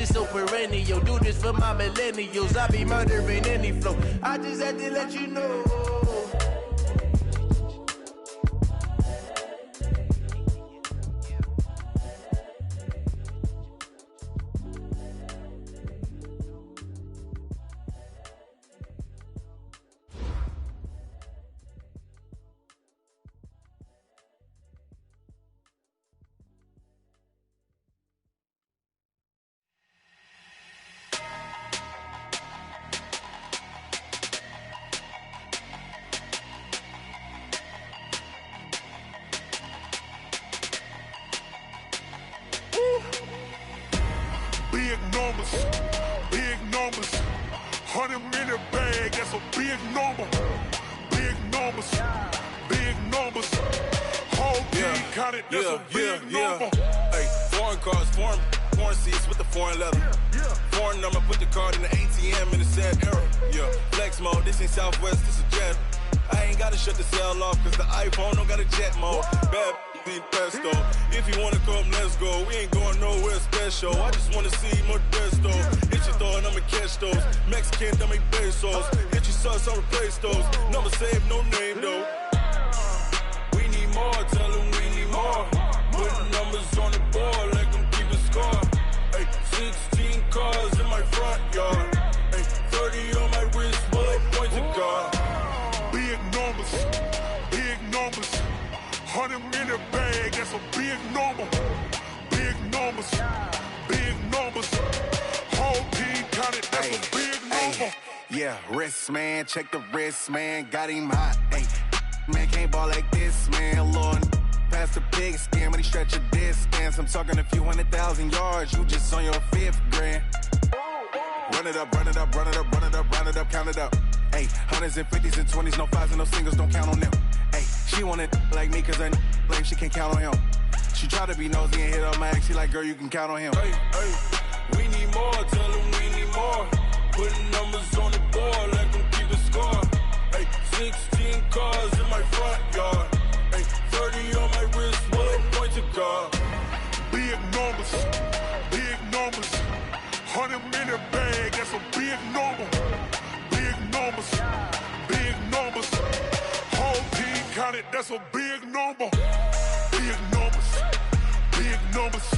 is so perennial. Do this for my millennials. I be murdering any flow. I just had to let you know. Big numbers, 100-minute bag, that's a big number. Big numbers, whole team counted, that's a big number. Hey, foreign cars, foreign seats with the foreign leather. Foreign number, put the card in the ATM in the sad era. Yeah, flex mode, this ain't Southwest, this a jet. I ain't gotta shut the cell off, cause the iPhone don't got a jet mode. Bad need pesto. If you wanna come, let's go. We ain't going nowhere special. I just wanna see Modesto. Hit your thought, I'ma catch those. Mexican, I make pesos. Hit your sauce, I'll replace those. Number saved, no name though. We need more, tell them we need more. Putting numbers on the board, like them keep a score. Hey, 16 cars in my front yard. Hey, 30 on my wrist, bullet points of God. Big numbers, 100-minute bag, that's a big number. Big numbers, whole team counted, that's a big number. Yeah, wrist man, check the wrist man, got him hot. Ay, man can't ball like this, man. Lord, past the pig skin when he stretch a distance. I'm talking a few 100,000 yards, you just on your 5th grand. Run it up, count it up. Ay, hundreds and 50s and 20s, no 5s and no singles, don't count on them. Ay, she want it like me, cause her blame, she can't count on him. She try to be nosy and hit up my ex, she like, girl, you can count on him. Hey, we need more, tell them we need more. Putting numbers on the board, let them keep a score. Hey, 16 cars in my front yard. Hey, 30 on my wrist, bullet points of God. Big numbers, 100-minute bag, that's a big number. Big numbers, whole team counted, that's a big number. Big numbers,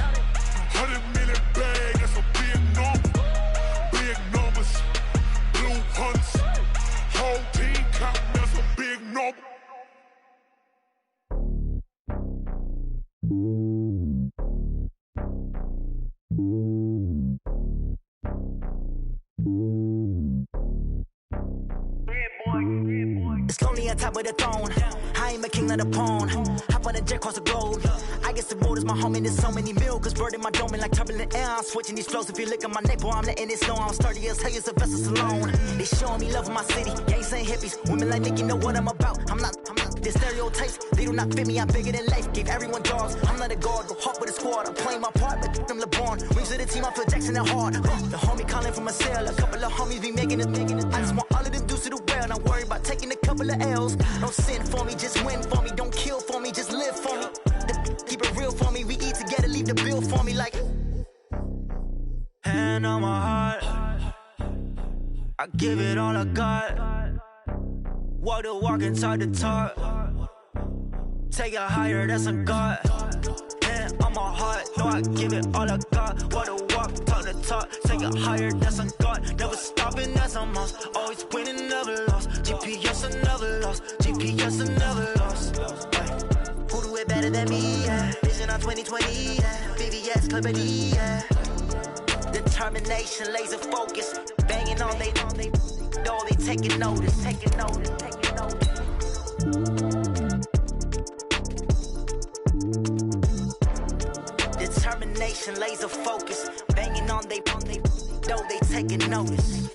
100-minute bag, that's a big number. Big numbers, blue hunts, whole team counting, that's a big number. It's lonely on top of the throne. I ain't a king, not a pawn. Hop on a jet across the globe. I guess the world is my home and there's so many milks. Bird in my dome and like turbulent air. I'm switching these flows. If you look at my neck, boy, I'm letting it snow. I'm sturdy as hell as a vessel alone. They showing me love in my city. Gangs saying hippies. Women like Nicki know what I'm about. I'm not. The stereotypes, they do not fit me. I'm bigger than life. Gave everyone dogs. I'm not a guard. Go hard with a squad. I'm playing my part, but them LeBron. Rings to the team, I feel Jackson and hard. The homie calling from a cell. A couple of homies be making it. I just want all of them dudes to do well. Not worry about taking a couple of L's. Don't sin for me, just win for me. Don't kill for me, just live for me. Keep it real for me. We eat together, leave the bill for me like. Hand on my heart, I give it all I got. Walk the walk and talk the talk. Take it higher, that's a God. Hand on my heart, no, I give it all I got. Walk the walk, talk the talk. Take it higher, that's a God. Never stopping, that's a must. Always winning, never lost. GPS, I never lost. GPS, I never lost. Who do it better than me? Yeah. Vision on 2020, yeah. VVS, Clarity, yeah. Determination, laser focus. Banging on they taking notice. Determination, laser focus. Banging on they taking notice.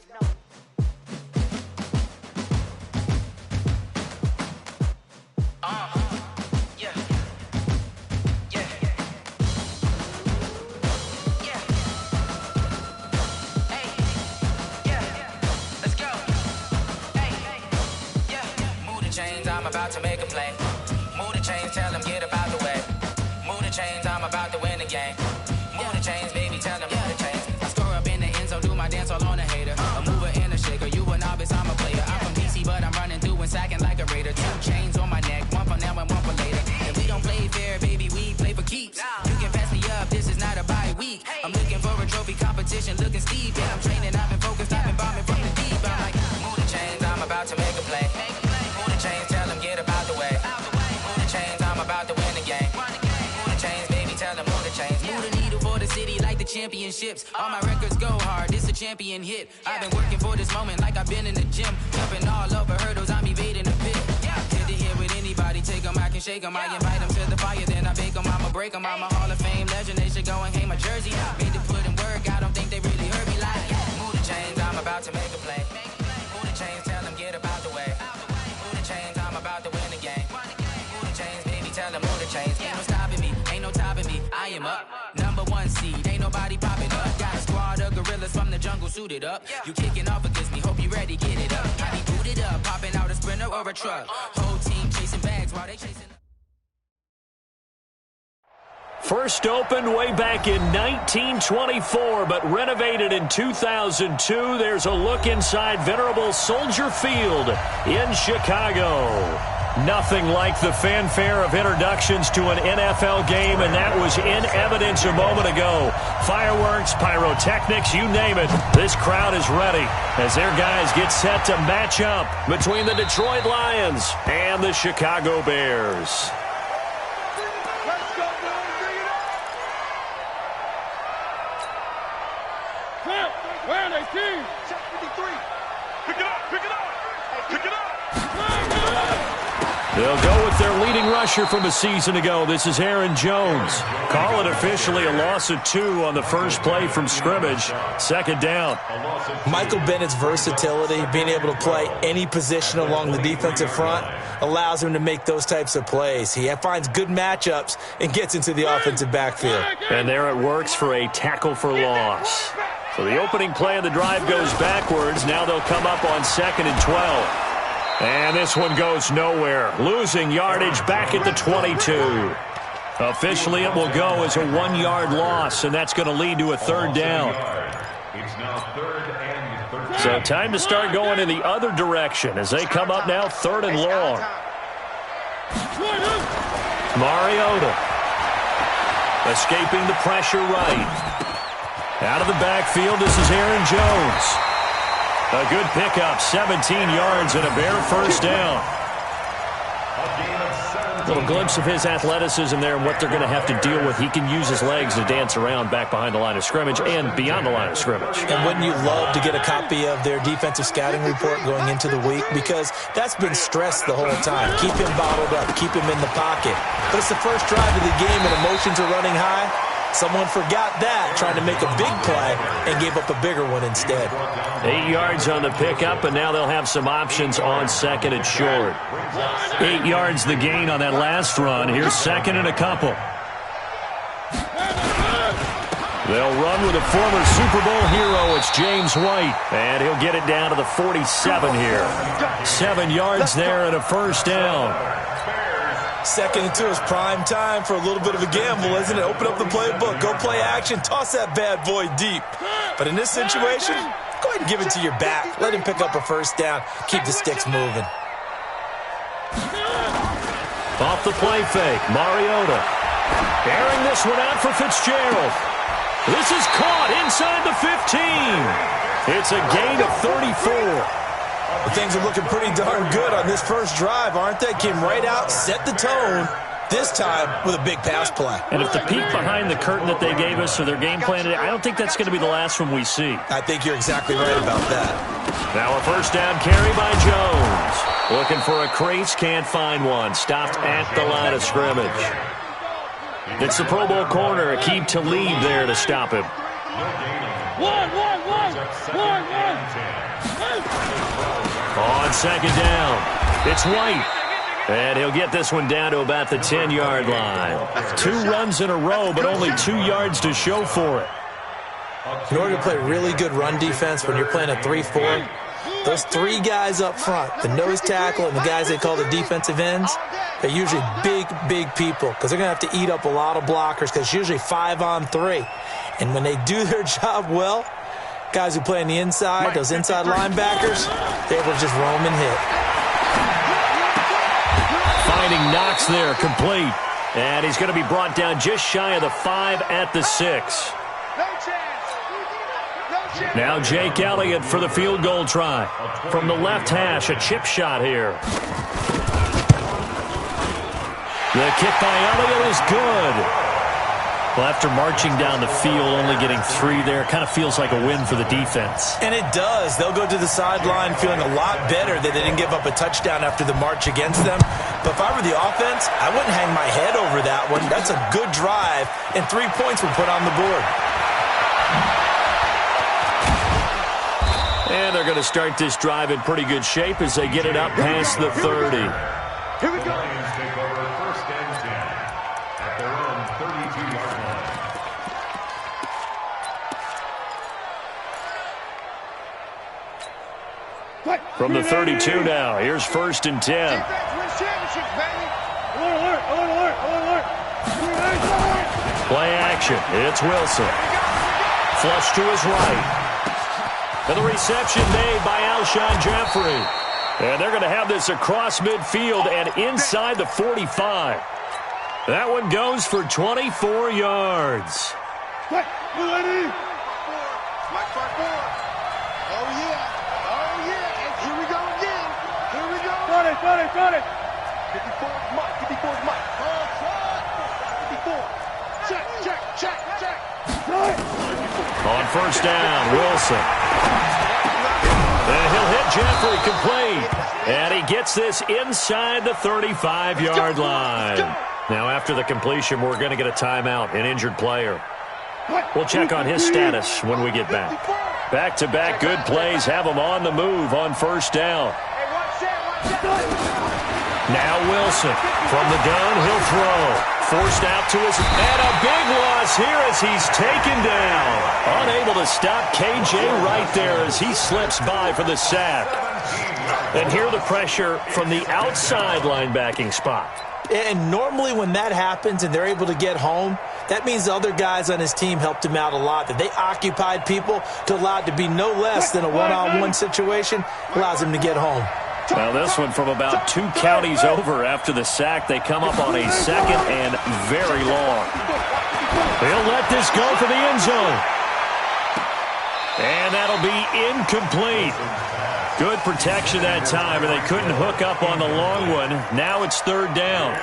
About to make a play. Move the chains, tell them get about the way. Move the chains, I'm about to win the game. Move the chains, baby, tell them move the chains. for a trophy competition, looking steep. And I'm training, I've been focused, I've been bombing from the deep. I'm like, move the chains, I'm about to make a play. Move the chains, tell them get about the way. Move the chains, I'm about to win the game. Move the chains, baby, tell them move the chains. Move the needle for the city like the championships. All my records go hard, this a champion hit. I've been working for this moment like I've been in the gym. Jumping all over hurdles, I'm evading the pit. Hit to here with anybody, take them, I can shake them. I invite them to the fire, then I bake them, I'ma break them. I'm a Hall of Fame legend, they should go and hang my jersey. Made to put in work, I don't think they really heard me like. Move the chains, I'm about to make a play. Move the chains, tell them get about the way. Move the chains, I'm about to win the game. Move the chains, baby, tell them move the chains. Ain't no stopping me, ain't no topping me. I am up, #1 seed, ain't nobody popping up. Got a squad of gorillas from the jungle suited up. You kicking off against me, hope you ready, get it up. I be booted up, popping out a sprinter or a truck. Whole team chasing bags while they chasing. First opened way back in 1924, but renovated in 2002. There's a look inside venerable Soldier Field in Chicago. Nothing like the fanfare of introductions to an NFL game, and that was in evidence a moment ago. Fireworks, pyrotechnics, you name it. This crowd is ready as their guys get set to match up between the Detroit Lions and the Chicago Bears. Where are they, team? Check 53. Pick it up, pick it up, pick it up. They'll go with their leading rusher from a season ago. This is Aaron Jones. Call it officially a loss of 2 on the first play from scrimmage. Second down. Michael Bennett's versatility, being able to play any position along the defensive front, allows him to make those types of plays. He finds good matchups and gets into the offensive backfield. And there it works for a tackle for loss. So the opening play of the drive goes backwards. Now they'll come up on 2nd and 12. And this one goes nowhere. Losing yardage back at the 22. Officially, it will go as a 1-yard loss, and that's going to lead to a third down. So time to start going in the other direction as they come up now 3rd and long. Mariota escaping the pressure right. Out of the backfield, this is Aaron Jones. A good pickup, 17 yards and a Bear first down. A little glimpse of his athleticism there and what they're going to have to deal with. He can use his legs to dance around back behind the line of scrimmage and beyond the line of scrimmage. And wouldn't you love to get a copy of their defensive scouting report going into the week? Because that's been stressed the whole time. Keep him bottled up, keep him in the pocket. But it's the first drive of the game and emotions are running high. Someone forgot that, trying to make a big play, and gave up a bigger one instead. 8 yards on the pickup, and now they'll have some options on 2nd and short. 8 yards the gain on that last run. Here's 2nd and a couple. They'll run with a former Super Bowl hero. It's James White, and he'll get it down to the 47 here. 7 yards there and a first down. 2nd and 2 is prime time for a little bit of a gamble, isn't it? Open up the playbook, go play action, toss that bad boy deep. But in this situation, go ahead and give it to your back. Let him pick up a first down. Keep the sticks moving. Off the play fake, Mariota. Airing this one out for Fitzgerald. This is caught inside the 15. It's a gain of 34. Well, things are looking pretty darn good on this first drive, aren't they? Came right out, set the tone, this time with a big pass play. And if the peek behind the curtain that they gave us for their game plan today, I don't think that's going to be the last one we see. I think you're exactly right about that. Now a first down carry by Jones. Looking for a crease, can't find one. Stopped at the line of scrimmage. It's the Pro Bowl corner, Aqib Talib there to stop him. One. On 2nd down, it's White. And he'll get this one down to about the 10-yard line. 2 runs in a row, but only 2 yards to show for it. In order to play really good run defense when you're playing a 3-4, those 3 guys up front, the nose tackle and the guys they call the defensive ends, they're usually big people because they're going to have to eat up a lot of blockers because it's usually 5-on-3. And when they do their job well, guys who play on the inside, those inside linebackers, they're able to just roam and hit. Finding Knox there, complete. And he's going to be brought down just shy of the 5 at the 6. No chance. Now Jake Elliott for the field goal try. From the left hash, a chip shot here. The kick by Elliott is good. Well, after marching down the field, only getting 3 there, kind of feels like a win for the defense. And it does. They'll go to the sideline feeling a lot better that they didn't give up a touchdown after the march against them. But if I were the offense, I wouldn't hang my head over that one. That's a good drive, and 3 points were put on the board. And they're going to start this drive in pretty good shape as they get it up past the 30. Here we go. Take over 1st and 10 at their own 32-yard line. From the 32 now, here's 1st and 10. Play action. It's Wilson. Flush to his right. And the reception made by Alshon Jeffrey. And they're going to have this across midfield and inside the 45. That one goes for 24 yards. Got it. 54 Mike. 54 Mike. 54. Check. On 1st down, Wilson. And he'll hit Jeffrey complete. And he gets this inside the 35-yard line. Now, after the completion, we're going to get a timeout, an injured player. We'll check on his status when we get back. Back-to-back good plays have him on the move on 1st down. Now Wilson from the gun, he'll throw. Forced out to his, and a big loss here as he's taken down. Unable to stop KJ right there as he slips by for the sack. And here the pressure from the outside linebacking spot. And normally when that happens and they're able to get home, that means the other guys on his team helped him out a lot. That they occupied people to allow it to be no less than a one-on-one situation, allows him to get home. Now this one from about 2 counties over after the sack. They come up on a 2nd and very long. He'll let this go for the end zone. And that'll be incomplete. Good protection that time, and they couldn't hook up on the long one. Now it's 3rd down.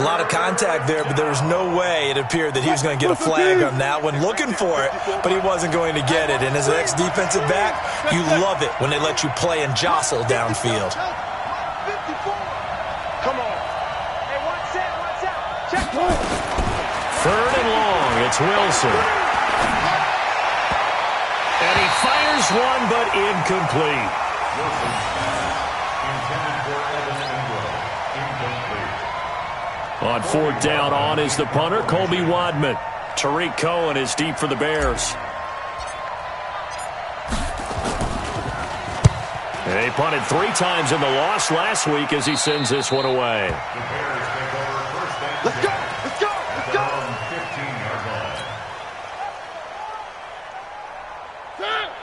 A lot of contact there, but there was no way it appeared that he was going to get a flag on that one. Looking for it, but he wasn't going to get it. And as an ex-defensive back, you love it when they let you play and jostle downfield. Come on. Hey, watch out. Check. 3rd and long. It's Wilson. And he fires one, but incomplete. On 4th down, on is the punter, Colby Wadman. Tariq Cohen is deep for the Bears. And he punted 3 times in the loss last week as he sends this one away. Let's go.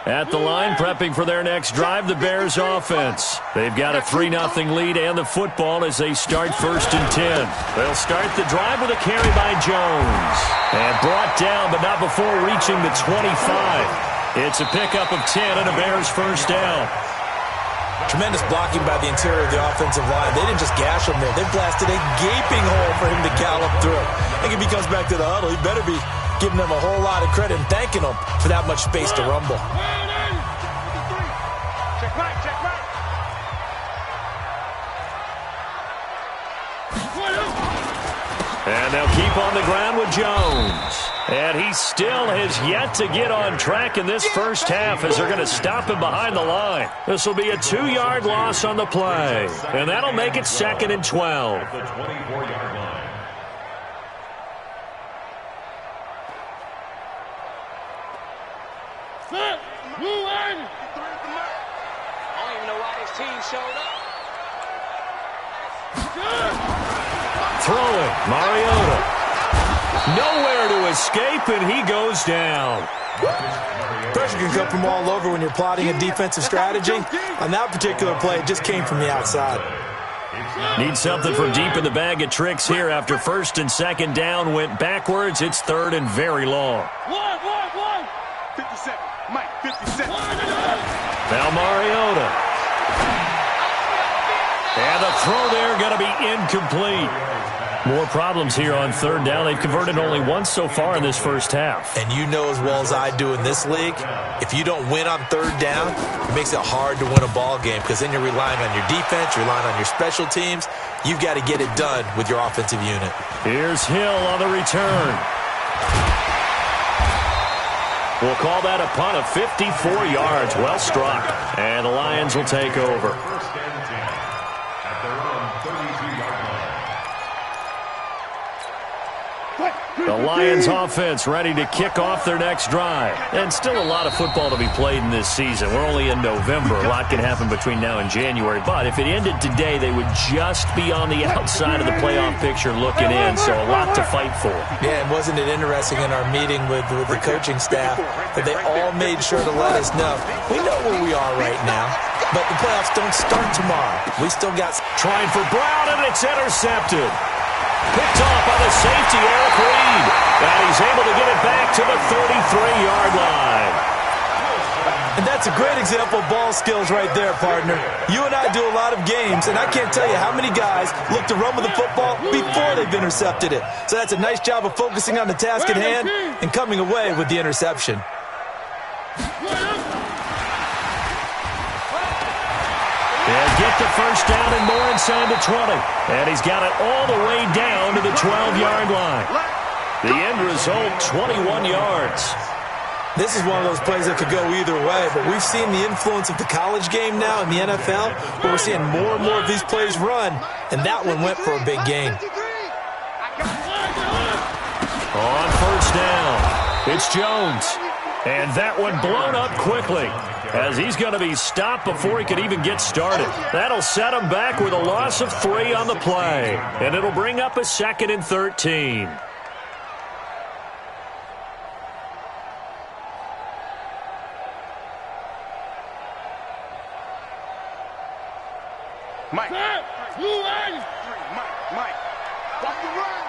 At the line, prepping for their next drive, the Bears offense. They've got a 3-0 lead and the football as they start 1st and 10. They'll start the drive with a carry by Jones. And brought down, but not before reaching the 25. It's a pickup of 10 and a Bears 1st down. Tremendous blocking by the interior of the offensive line. They didn't just gash him there. They blasted a gaping hole for him to gallop through. I think if he comes back to the huddle, he better be giving them a whole lot of credit and thanking them for that much space to rumble. Check right. And they'll keep on the ground with Jones. And he still has yet to get on track in this first half as they're going to stop him behind the line. This will be a 2-yard loss on the play. And that'll make it 2nd and 12. The 24-yard line. Throwing, Mariota. Nowhere to escape, and he goes down. Pressure can come from all over when you're plotting a defensive strategy. On that particular play, it just came from the outside. Need something from deep in the bag of tricks here after 1st and 2nd down went backwards. It's 3rd and very long. 1. 54. Now Mariota. And the throw there going to be incomplete. More problems here on third down. They've converted only once so far in this first half. And you know as well as I do in this league, if you don't win on third down, it makes it hard to win a ball game because then you're relying on your defense, you're relying on your special teams. You've got to get it done with your offensive unit. Here's Hill on the return. We'll call that a punt of 54 yards. Well struck. And the Lions will take over. First and 10 at their own 32-yard line. The Lions offense ready to kick off their next drive. And still a lot of football to be played in this season. We're only in November. A lot can happen between now and January. But if it ended today, they would just be on the outside of the playoff picture looking in. So a lot to fight for. Yeah, and wasn't it interesting in our meeting with the coaching staff that they all made sure to let us know, we know where we are right now, but the playoffs don't start tomorrow. We still got... Trying for Brown, and it's intercepted. Picked off by the safety, Eric Reed. And he's able to get it back to the 33-yard line. And that's a great example of ball skills right there, partner. You and I do a lot of games, and I can't tell you how many guys look to run with the football before they've intercepted it. So that's a nice job of focusing on the task at hand and coming away with the interception. And get the first down and more inside the 20. And he's got it all the way down to the 12-yard line. The end result, 21 yards. This is one of those plays that could go either way, but we've seen the influence of the college game now in the NFL, where we're seeing more and more of these plays run, and that one went for a big gain. On first down, it's Jones. And that one blown up quickly, as he's going to be stopped before he could even get started. That'll set him back with a loss of 3 on the play. And it'll bring up a 2nd and 13. Mike. Mike. Watch the run.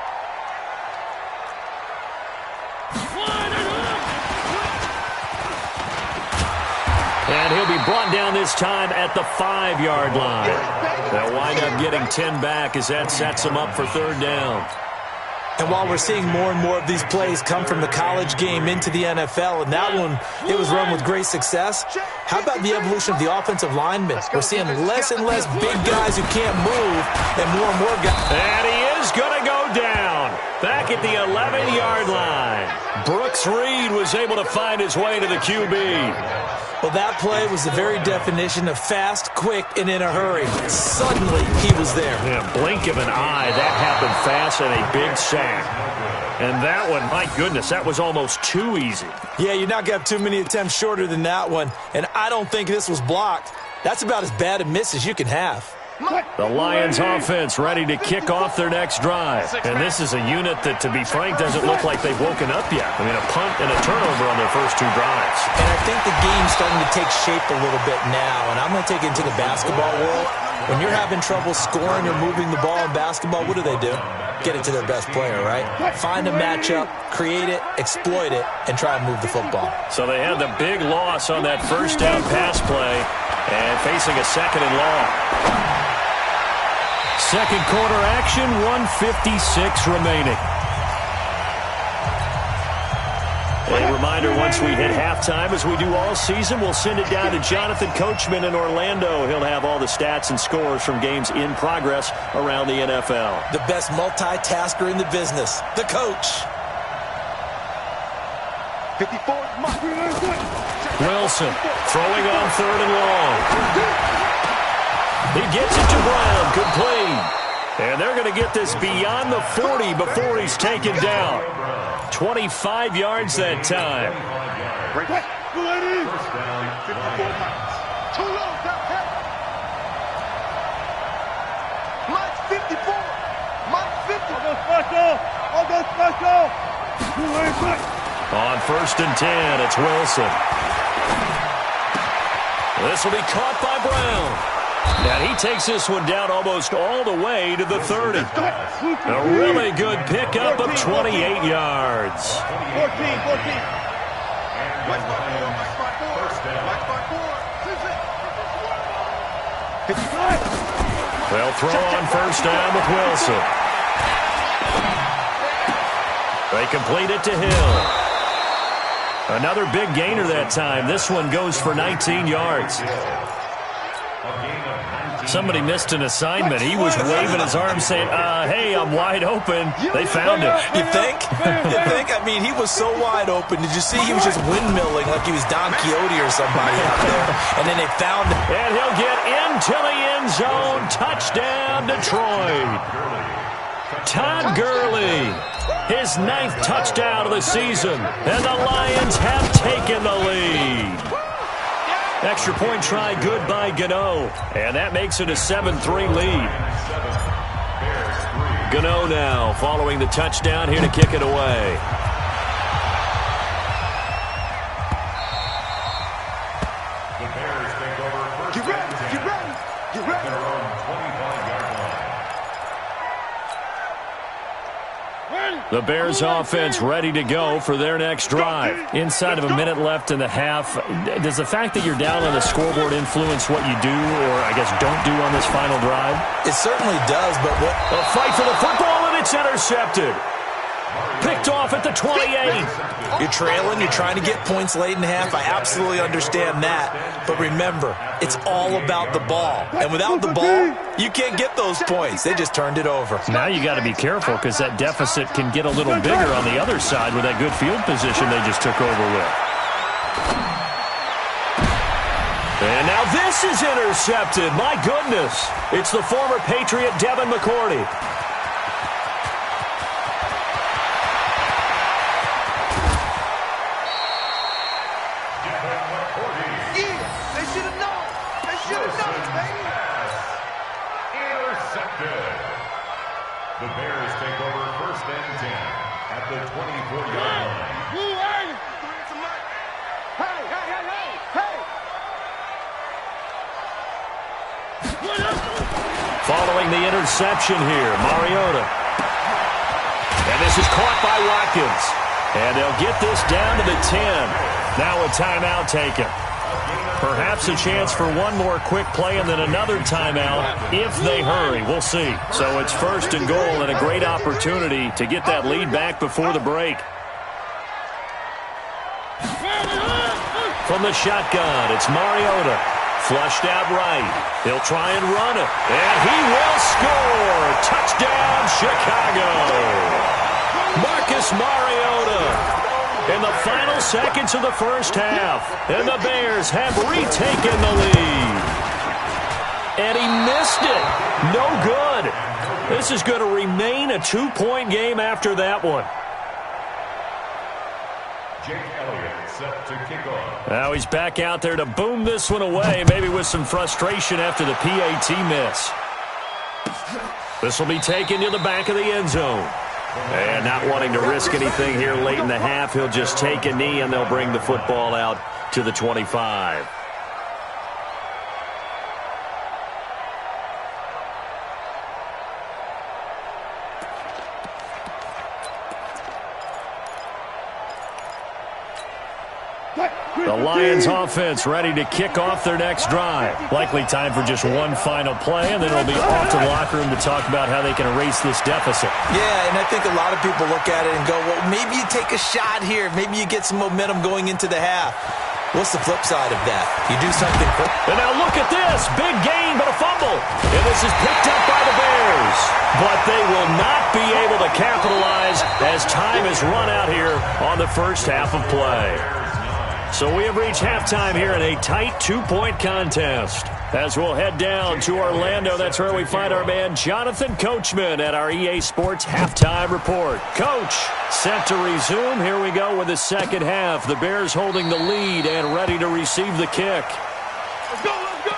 And he'll be brought down this time at the 5-yard line. They'll wind up getting 10 back as that sets them up for third down. And while we're seeing more and more of these plays come from the college game into the NFL, and that one, it was run with great success, how about the evolution of the offensive linemen? We're seeing less and less big guys who can't move and more guys. And he is going to go down back at the 11-yard line. Brooks Reed was able to find his way to the QB. Well, that play was the very definition of fast, quick, and in a hurry. Suddenly, he was there. Yeah, blink of an eye. That happened fast and a big sack. And that one, my goodness, that was almost too easy. Yeah, you're not going to have too many attempts shorter than that one. And I don't think this was blocked. That's about as bad a miss as you can have. The Lions offense ready to kick off their next drive. And this is a unit that, to be frank, doesn't look like they've woken up yet. I mean, a punt and a turnover on their first 2 drives. And I think the game's starting to take shape a little bit now. And I'm going to take it into the basketball world. When you're having trouble scoring or moving the ball in basketball, what do? Get it to their best player, right? Find a matchup, create it, exploit it, and try and move the football. So they had the big loss on that first down pass play and facing a 2nd and long. Second quarter action, 1:56 remaining. A reminder, once we hit halftime, as we do all season, we'll send it down to Jonathan Coachman in Orlando. He'll have all the stats and scores from games in progress around the NFL. The best multitasker in the business, the coach. 54. Wilson throwing on 3rd and long. He gets it to Brown, complete. And they're going to get this beyond the 40 before he's taken down. 25 yards that time. First down, 54. Too low, Mike 54. Mike 50. I'll go special. On 1st and 10, it's Wilson. This will be caught by Brown. And he takes this one down almost all the way to the 30. A really good pickup of 28 yards. 14. They'll throw on first down with Wilson. They complete it to Hill. Another big gainer that time. This one goes for 19 yards. Somebody missed an assignment. He was waving his arms saying, hey, I'm wide open. They found him. You think? You think? I mean, he was so wide open. Did you see he was just windmilling like he was Don Quixote or somebody out there? And then they found him. And he'll get into the end zone. Touchdown, Detroit. Todd Gurley, his 9th touchdown of the season. And the Lions have taken the lead. Extra point try good by Gano. And that makes it a 7-3 lead. Gano now following the touchdown here to kick it away. The Bears take over first. Get ready, get ready, get ready. Their own 25-yard line. The Bears offense ready to go for their next drive. Inside of a minute left in the half, does the fact that you're down on the scoreboard influence what you do, or I guess don't do on this final drive? It certainly does, but what? A fight for the football, and it's intercepted. Picked off at the 28. You're trailing, you're trying to get points late in half. I absolutely understand that. But remember, it's all about the ball. And without the ball, you can't get those points. They just turned it over. Now you got to be careful because that deficit can get a little bigger on the other side with that good field position they just took over with. And now this is intercepted. My goodness. It's the former Patriot Devin McCourty. The Bears take over first and 10 at the 24-yard line. Following the interception here, Mariota. And this is caught by Watkins. And they'll get this down to the 10. Now a timeout taken. Perhaps a chance for one more quick play and then another timeout if they hurry. We'll see. So it's first and goal and a great opportunity to get that lead back before the break. From the shotgun, it's Mariota. Flushed out right. He'll try and run it. And he will score. Touchdown, Chicago. Marcus Mariota. In the final seconds of the first half, and the Bears have retaken the lead. And he missed it. No good. This is going to remain a 2-point game after that one. Jake Elliott set to kick off. Now he's back out there to boom this one away, maybe with some frustration after the PAT miss. This will be taken to the back of the end zone. And not wanting to risk anything here late in the half, he'll just take a knee and they'll bring the football out to the 25. The Lions offense ready to kick off their next drive. Likely time for just one final play, and then it'll be off to the locker room to talk about how they can erase this deficit. Yeah, and I think a lot of people look at it and go, well, maybe you take a shot here. Maybe you get some momentum going into the half. What's the flip side of that? You do something quick. And now look at this. Big gain, but a fumble. And this is picked up by the Bears. But they will not be able to capitalize as time has run out here on the first half of play. So we have reached halftime here in a tight 2-point contest. As we'll head down to Orlando, that's where we find our man Jonathan Coachman at our EA Sports Halftime Report. Coach, set to resume. Here we go with the second half. The Bears holding the lead and ready to receive the kick. Let's go, let's go!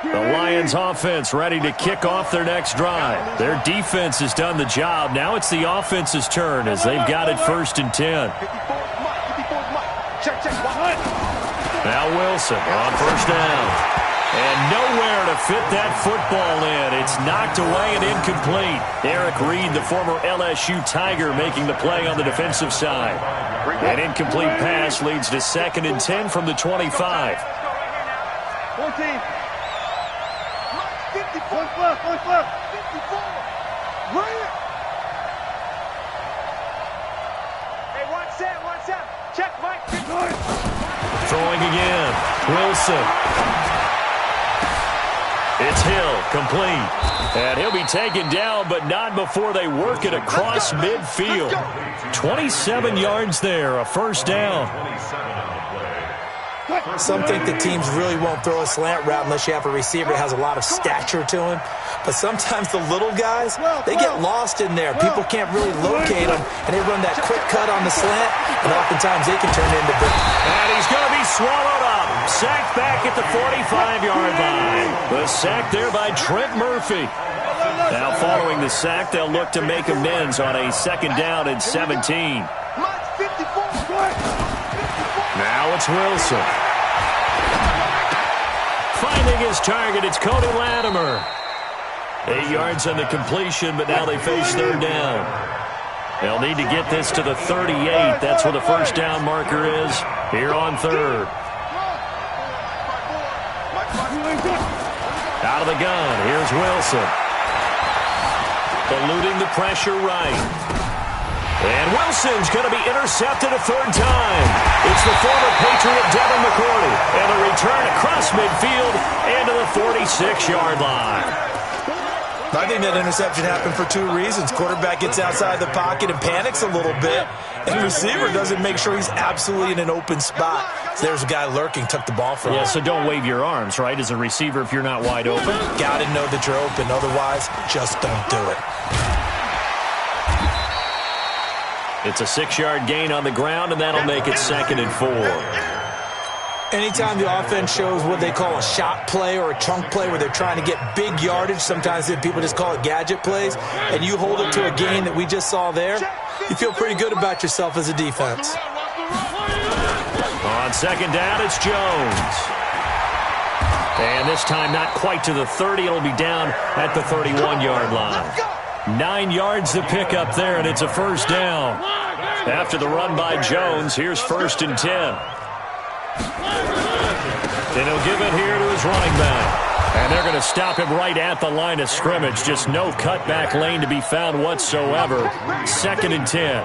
The Lions offense ready to kick off their next drive. Their defense has done the job. Now it's the offense's turn as they've got it first and 10. Now Wilson on first down. And nowhere to fit that football in. It's knocked away and incomplete. Eric Reed, the former LSU Tiger, making the play on the defensive side. An incomplete pass leads to 2nd and 10 from the 25. 14. 54. 54. Right. Hey, one set. Check, Mike. Throwing again. Wilson. It's Hill, complete. And he'll be taken down, but not before they work it across midfield. 27 yards there, a first down. Some think the teams really won't throw a slant route unless you have a receiver that has a lot of stature to him. But sometimes the little guys, they get lost in there. People can't really locate them, and they run that quick cut on the slant, and oftentimes they can turn it into big. And he's going to be swallowed up. Sacked back at the 45-yard line. The sack there by Trent Murphy. Now following the sack, they'll look to make amends on a 2nd down and 17. Now it's Wilson. Finding his target, it's Cody Latimer. 8 yards on the completion, but now they face 3rd down. They'll need to get this to the 38. That's where the first down marker is here on 3rd. Out of the gun, here's Wilson. Eluding the pressure right. And Wilson's going to be intercepted a 3rd time. It's the former Patriot Devin McCourty. And a return across midfield and to the 46-yard line. I think that interception happened for 2 reasons. Quarterback gets outside the pocket and panics a little bit. And the receiver doesn't make sure he's absolutely in an open spot. So there's a guy lurking, took the ball from him. Yeah, so don't wave your arms, right, as a receiver if you're not wide open. Got to know that you're open. Otherwise, just don't do it. It's a 6-yard gain on the ground, and that'll make it 2nd and 4. Anytime the offense shows what they call a shot play or a chunk play where they're trying to get big yardage, sometimes people just call it gadget plays, and you hold it to a gain that we just saw there, you feel pretty good about yourself as a defense. On 2nd down, it's Jones. And this time not quite to the 30. It'll be down at the 31-yard line. 9 yards to pick up there, and it's a first down. After the run by Jones, here's 1st and 10. And he'll give it here to his running back. And they're going to stop him right at the line of scrimmage. Just no cutback lane to be found whatsoever. 2nd and 10.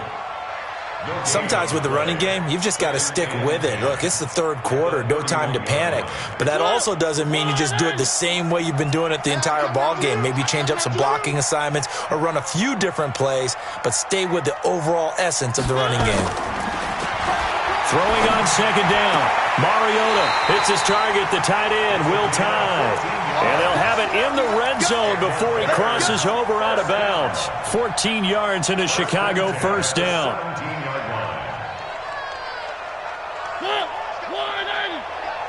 Sometimes with the running game, you've just got to stick with it. Look, it's the 3rd quarter, no time to panic. But that also doesn't mean you just do it the same way you've been doing it the entire ball game. Maybe change up some blocking assignments or run a few different plays, but stay with the overall essence of the running game. Throwing on 2nd down. Mariota hits his target, the tight end, Will Tye. And they'll have it in the red zone before he crosses over out of bounds. 14 yards into Chicago, first down.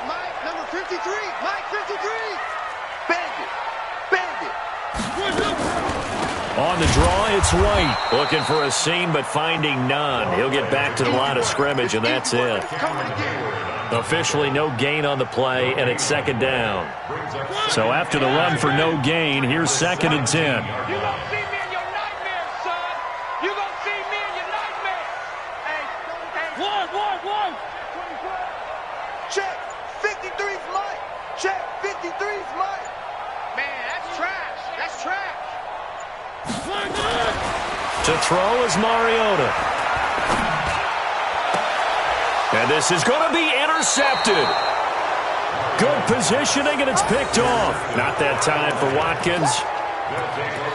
Mike, number 53. Mike, 53. Bandit. On the draw, it's White. Looking for a seam, but finding none. He'll get back to the line of scrimmage, and that's it. Officially no gain on the play, and it's 2nd down. So after the run for no gain, here's 2nd and 10. You're going to see me in your nightmares, son. You're going to see me in your nightmares. Hey. One. Check. 53's Mike. Check. 53's Mike. Man, that's trash. That's trash. To throw is Mariota. And this is going to be intercepted. Good positioning, and it's picked off. Not that time for Watkins.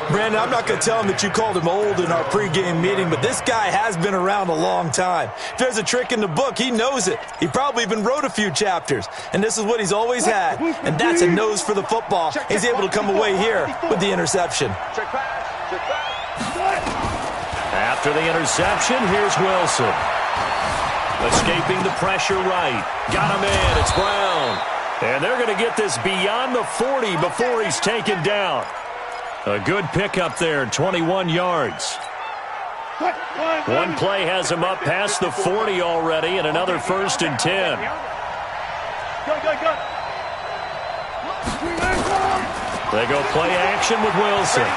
Brandon, I'm not going to tell him that you called him old in our pregame meeting, but this guy has been around a long time. If there's a trick in the book, he knows it. He probably even wrote a few chapters, and this is what he's always had, and that's a nose for the football. He's able to come away here with the interception. After the interception, here's Wilson. Escaping the pressure right. Got him in. It's Brown. And they're going to get this beyond the 40 before he's taken down. A good pickup there, 21 yards. One play has him up past the 40 already, and another 1st and 10. They go play action with Wilson.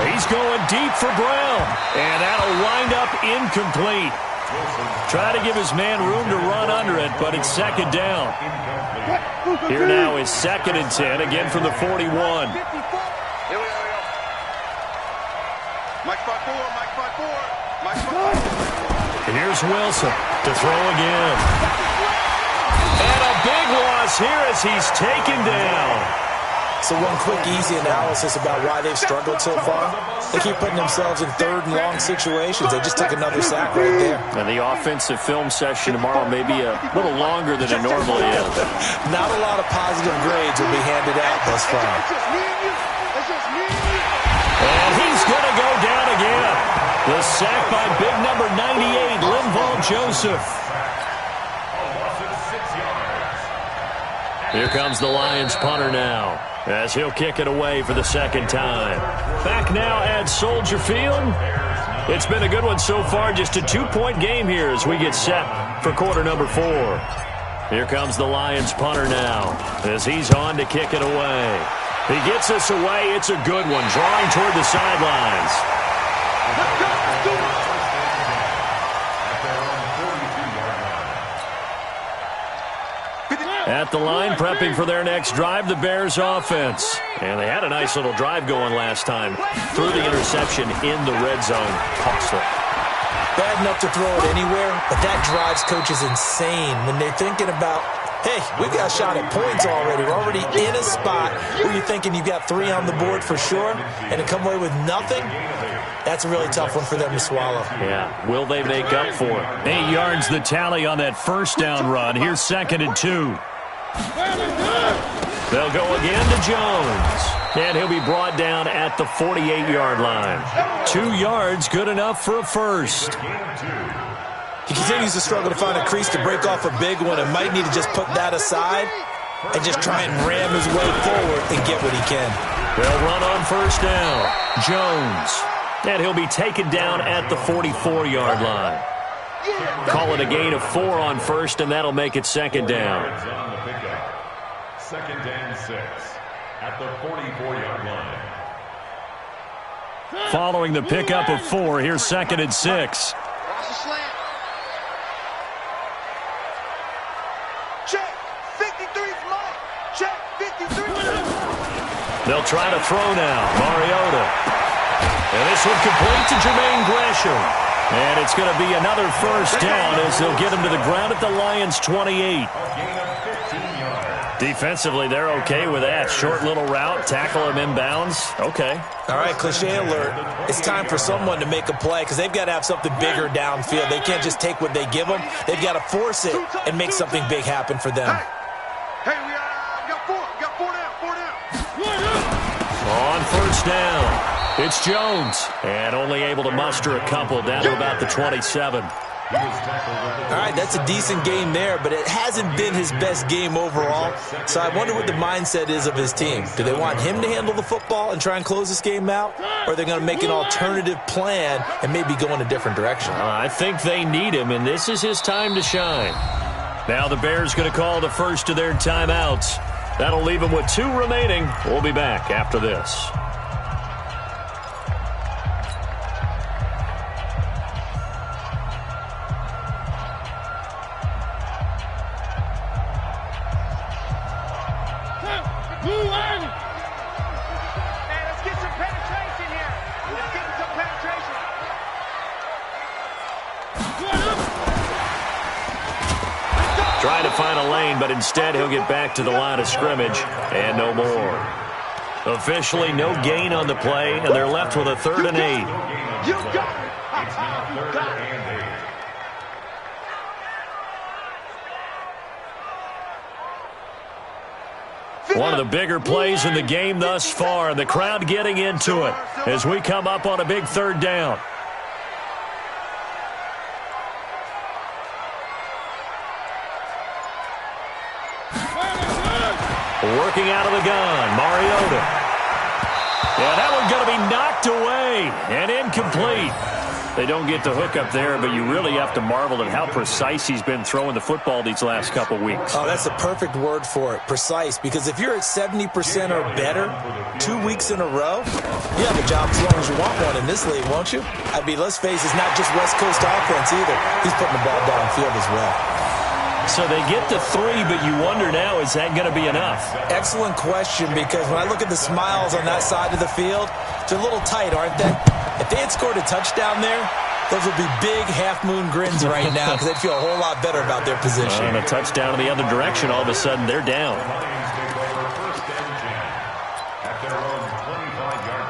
He's going deep for Brown, and that'll wind up incomplete. Try to give his man room to run under it, but it's second down. Here now is 2nd and 10, again from the 41. Here we go. Mike 5-4, Mike 5-4, Mike 5-4. And here's Wilson to throw again. And a big loss here as he's taken down. So one quick, easy analysis about why they've struggled so far. They keep putting themselves in 3rd and long situations. They just took another sack right there. And the offensive film session tomorrow may be a little longer than it normally is. Not a lot of positive grades will be handed out thus far. And he's going to go down again. The sack by big number 98, Linval Joseph. Here comes the Lions punter now, as he'll kick it away for the 2nd time. Back now at Soldier Field. It's been a good one so far, just a 2-point game here as we get set for quarter number 4. Here comes the Lions punter now, as he's on to kick it away. He gets us away. It's a good one, drawing toward the sidelines. At the line, prepping for their next drive, the Bears offense. And they had a nice little drive going last time. Threw the interception in the red zone. Costly. Bad enough to throw it anywhere, but that drives coaches insane when they're thinking about, hey, we've got a shot at points already. We're already in a spot where you're thinking you've got 3 on the board for sure, and to come away with nothing, that's a really tough one for them to swallow. Yeah, will they make up for it? 8 yards the tally on that first down run. Here's 2nd and 2. They'll go again to Jones. And he'll be brought down at the 48-yard line. 2 yards, good enough for a first. He continues to struggle to find a crease to break off a big one and might need to just put that aside and just try and ram his way forward and get what he can. They'll run on first down. Jones. And he'll be taken down at the 44-yard line. Call it a gain of 4 on first, and that'll make it 2nd down. 2nd and 6 at the 44-yard line. Following the pickup of 4, here's 2nd and 6. Check. 53's Mike. Check. 53. They'll try to throw now. Mariota. And this one complete to Jermaine Gresham. And it's going to be another first down as they'll get him to the ground at the Lions' 28. Defensively, they're okay with that. Short little route, tackle him inbounds. Okay. All right, cliche alert. It's time for someone to make a play because they've got to have something bigger downfield. They can't just take what they give them. They've got to force it and make something big happen for them. Hey, we got 4. We got 4 down. On first down, it's Jones. And only able to muster a couple down to about the 27. All right, that's a decent game there, but it hasn't been his best game overall. So I wonder what the mindset is of his team. Do they want him to handle the football and try and close this game out? Or are they going to make an alternative plan and maybe go in a different direction? I think they need him, and this is his time to shine. Now the Bears going to call the first of their timeouts. That'll leave them with 2 remaining. We'll be back after this. Trying to find a lane, but instead he'll get back to the line of scrimmage and no more. Officially no gain on the play, and they're left with a 3rd and 8. You got it. It's now 3rd and 8. One of the bigger plays in the game thus far, and the crowd getting into it as we come up on a big 3rd down. Working out of the gun, Mariota. Yeah, that one's going to be knocked away and incomplete. They don't get the hook up there, but you really have to marvel at how precise he's been throwing the football these last couple weeks. Oh, that's the perfect word for it, precise. Because if you're at 70% or better 2 weeks in a row, you have a job as long as you want one in this league, won't you? I mean, let's face it, it's not just West Coast offense either. He's putting the ball downfield as well. So they get the 3, but you wonder now, is that going to be enough? Excellent question, because when I look at the smiles on that side of the field, they're a little tight, aren't they? If they had scored a touchdown there, those would be big half-moon grins right now because they'd feel a whole lot better about their position. And a touchdown in the other direction, all of a sudden, they're down. At their own 25-yard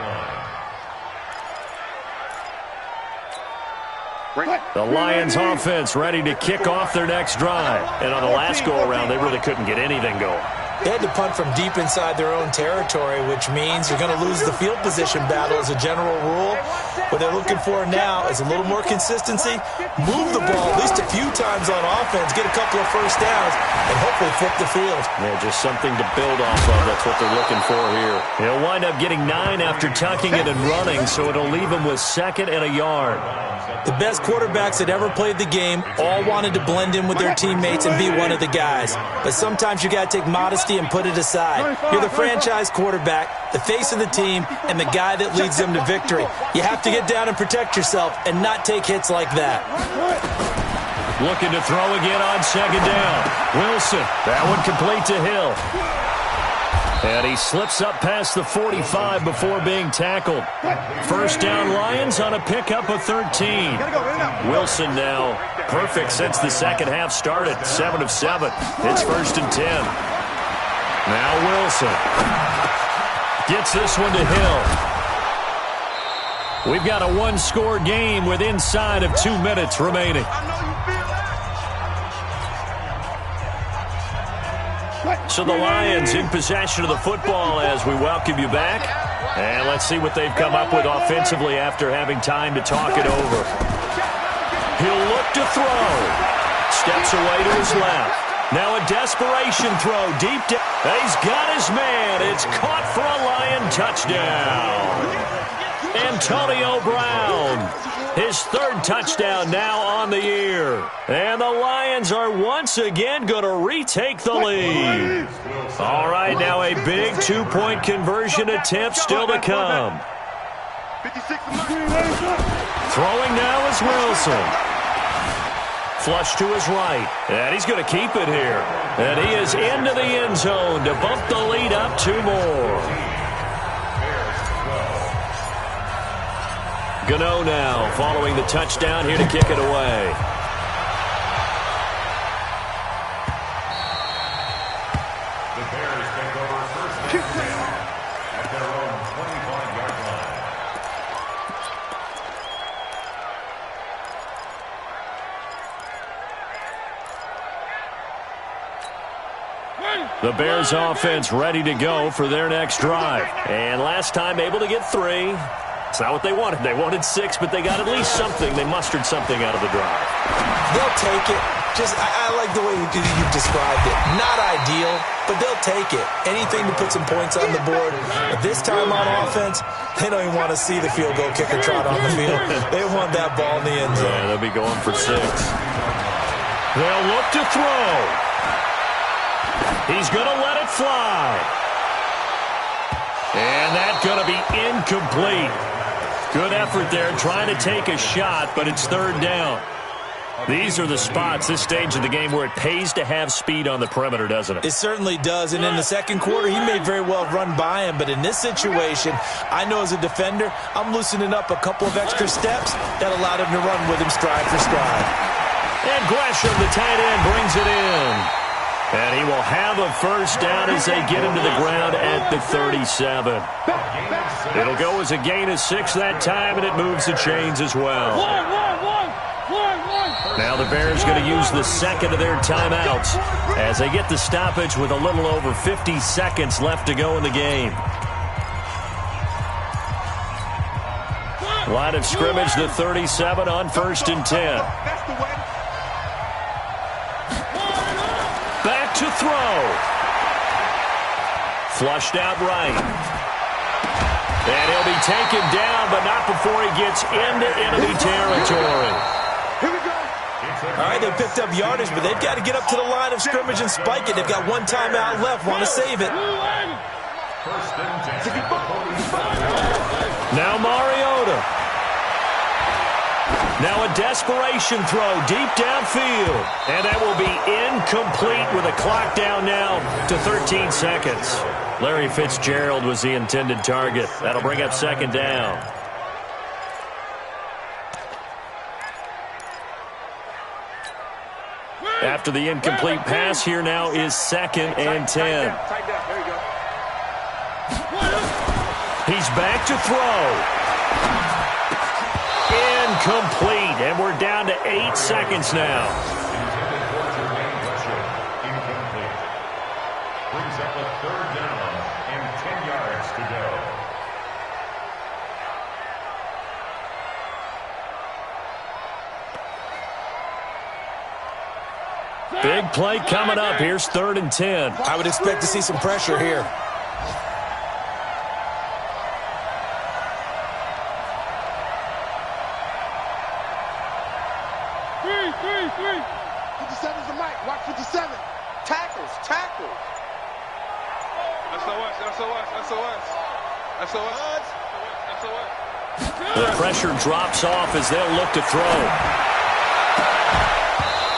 line. The Lions offense ready to kick off their next drive. And on the last go-around, they really couldn't get anything going. They had to punt from deep inside their own territory, which means you're going to lose the field position battle as a general rule. What they're looking for now is a little more consistency, move the ball at least a few times on offense, get a couple of first downs, and hopefully flip the field. Yeah, just something to build off of. That's what they're looking for here. He'll wind up getting 9 after tucking it and running, so it'll leave him with 2nd and a yard. The best quarterbacks that ever played the game all wanted to blend in with their teammates and be one of the guys. But sometimes you got to take modesty and put it aside. You're the franchise quarterback, the face of the team, and the guy that leads them to victory. You have to get down and protect yourself and not take hits like that. Looking to throw again on 2nd down. Wilson, that one complete to Hill. And he slips up past the 45 before being tackled. First down Lions on a pickup of 13. Wilson now perfect since the second half started. 7 of 7. It's 1st and 10. Now Wilson gets this one to Hill. We've got a 1-score game with inside of 2 minutes remaining. So the Lions in possession of the football as we welcome you back. And let's see what they've come up with offensively after having time to talk it over. He'll look to throw. Steps away to his left. Now a desperation throw deep down. He's got his man. It's caught for a Lion touchdown. Antonio Brown, his 3rd touchdown now on the year. And the Lions are once again going to retake the lead. All right, now a big 2-point conversion attempt still to come. Throwing now is Wilson. Flush to his right. And he's going to keep it here. And he is into the end zone to bump the lead up 2 more. Gano now following the touchdown here to kick it away. The Bears take over 1st and 10 at their own 25-yard line. The Bears offense ready to go for their next drive. And last time able to get 3. It's not what they wanted. They wanted 6, but they got at least something. They mustered something out of the drive. They'll take it. I like the way you described it. Not ideal, but they'll take it. Anything to put some points on the board. But this time on offense, they don't even want to see the field goal kicker trot on the field. They want that ball in the end zone. Yeah, they'll be going for 6. They'll look to throw. He's going to let it fly. And that's going to be incomplete. Good effort there trying to take a shot, but it's 3rd down. These are the spots, this stage of the game, where it pays to have speed on the perimeter, doesn't it? It certainly does, and in the second quarter, he may very well run by him, but in this situation, I know as a defender, I'm loosening up a couple of extra steps that allowed him to run with him stride for stride. And Gresham, the tight end, brings it in. And he will have a first down as they get him to the ground at the 37. It'll go as a gain of 6 that time, and it moves the chains as well. Now the Bears going to use the 2nd of their timeouts as they get the stoppage with a little over 50 seconds left to go in the game. Line of scrimmage, the 37 on 1st and 10. Back to throw. Flushed out right. And he'll be taken down, but not before he gets into enemy territory. Here we go. All right, they picked up yardage, but they've got to get up to the line of scrimmage and spike it. They've got one timeout left. Want to save it. Now Mariota. Now a desperation throw deep downfield. And that will be incomplete with a clock down now to 13 seconds. Larry Fitzgerald was the intended target. That'll bring up second down. After the incomplete pass, here now is 2nd and 10. There you go. He's back to throw. Incomplete, and we're down to 8 seconds now. Incomplete. Brings up a 3rd down and 10 yards to go. Big play coming up. Here's 3rd and 10. I would expect to see some pressure here. Three. 57's the mic. Watch 57. Tackles. SOS. The pressure drops off as they'll look to throw.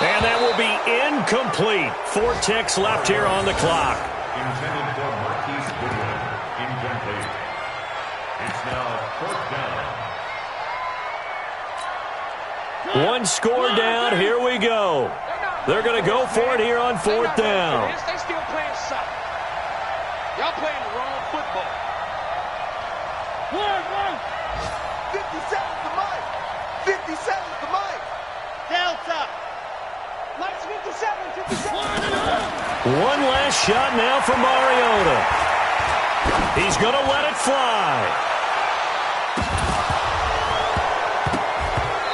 And that will be incomplete. 4 ticks left here on the clock. Intended for Marquise Goodwin. Incomplete. It's now 4th down. One score down. Here we go. They're going to go for it here on 4th down. They still playing soccer. Y'all playing the wrong football. 57's the mic. 57's the mic. Delta. Mike's 57. One last shot now for Mariota. He's going to let it fly.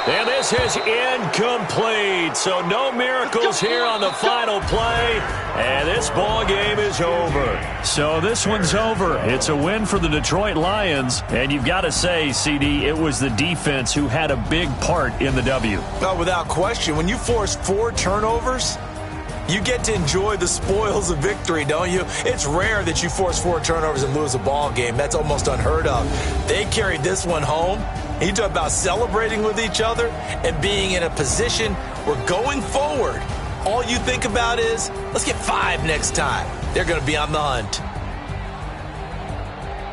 And this is incomplete, so no miracles here on the final play, and this ball game is over. So this one's over. It's a win for the Detroit Lions, and you've got to say, CD, it was the defense who had a big part in the W. No, without question. When you force 4 turnovers, you get to enjoy the spoils of victory, don't you? It's rare that you force 4 turnovers and lose a ball game. That's almost unheard of. They carried this one home. You talk about celebrating with each other and being in a position where going forward, all you think about is, let's get 5 next time. They're going to be on the hunt.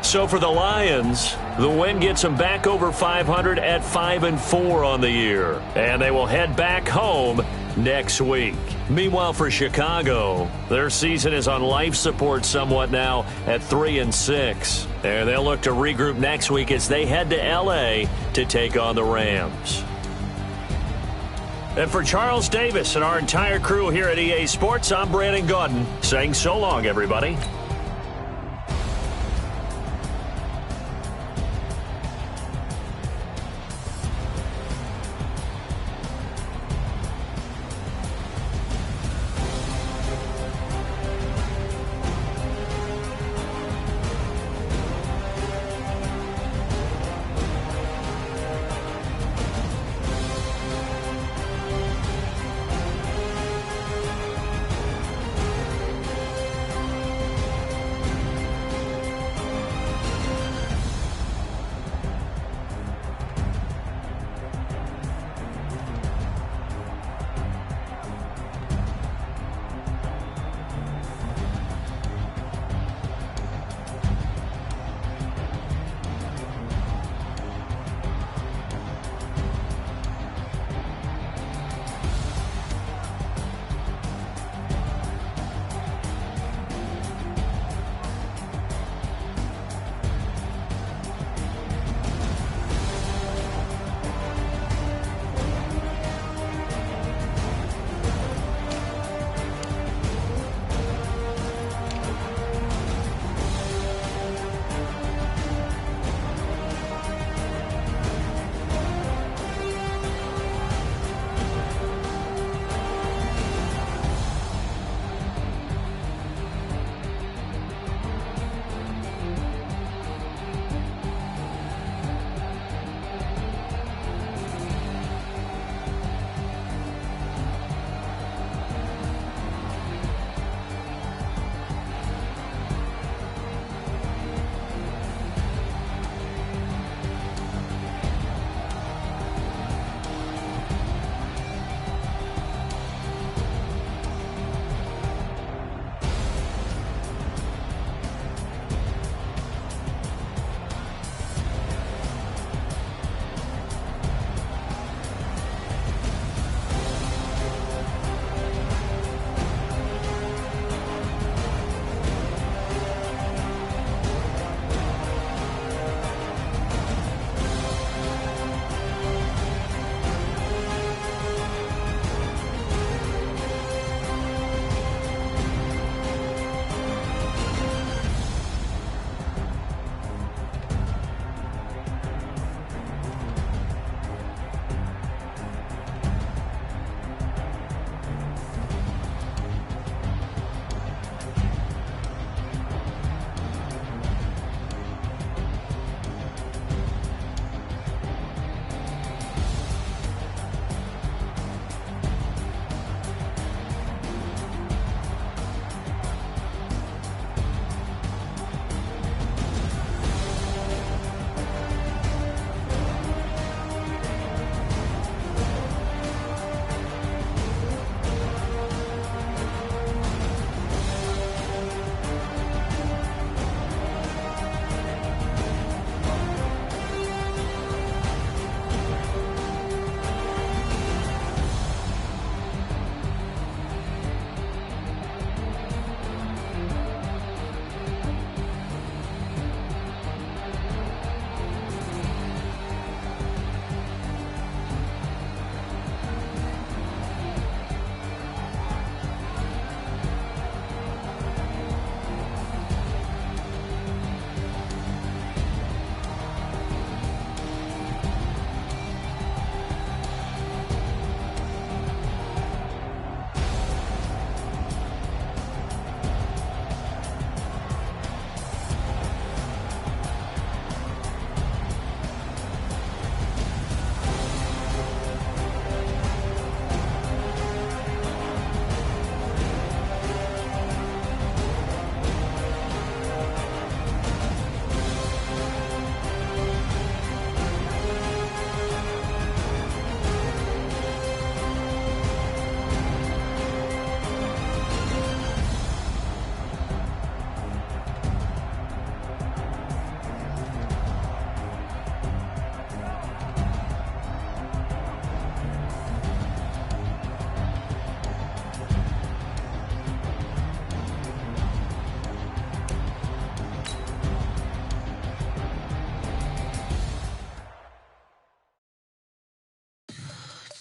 So for the Lions, the win gets them back over 500 at 5-4 on the year. And they will head back home next week. Meanwhile, for Chicago, their season is on life support somewhat now at 3-6. And they'll look to regroup next week as they head to L.A. to take on the Rams. And for Charles Davis and our entire crew here at EA Sports, I'm Brandon Gaudin saying so long, everybody.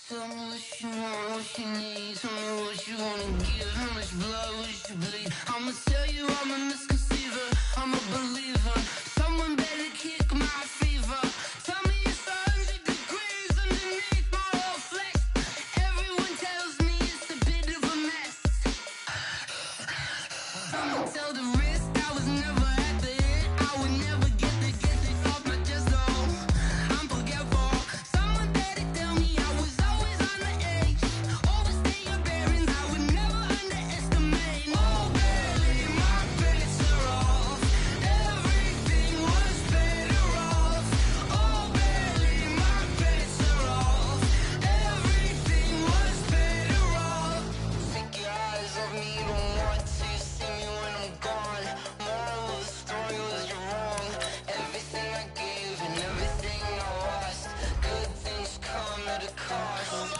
Tell me what you want, what you need. Tell me what you wanna give. How much blood would you bleed? I'ma tell you I'm a misconceiver. I'm a believer. Someone better kick my fever. Tell me it's 100 degrees underneath my whole flesh. Everyone tells me it's a bit of a mess. I'ma tell the risk I was never at the end. I would never get this off my chest though. I'm forgetful. Someone better tell me I was always on the edge. Overstay your bearings, I would never underestimate. Oh barely, my bets are off. Everything was better off. Oh barely, my bets are off. Everything was better off. Take your eyes off me, don't want to see me when I'm gone. Moral of the story was you're wrong. Everything I gave and everything I lost. Good things come at a cost.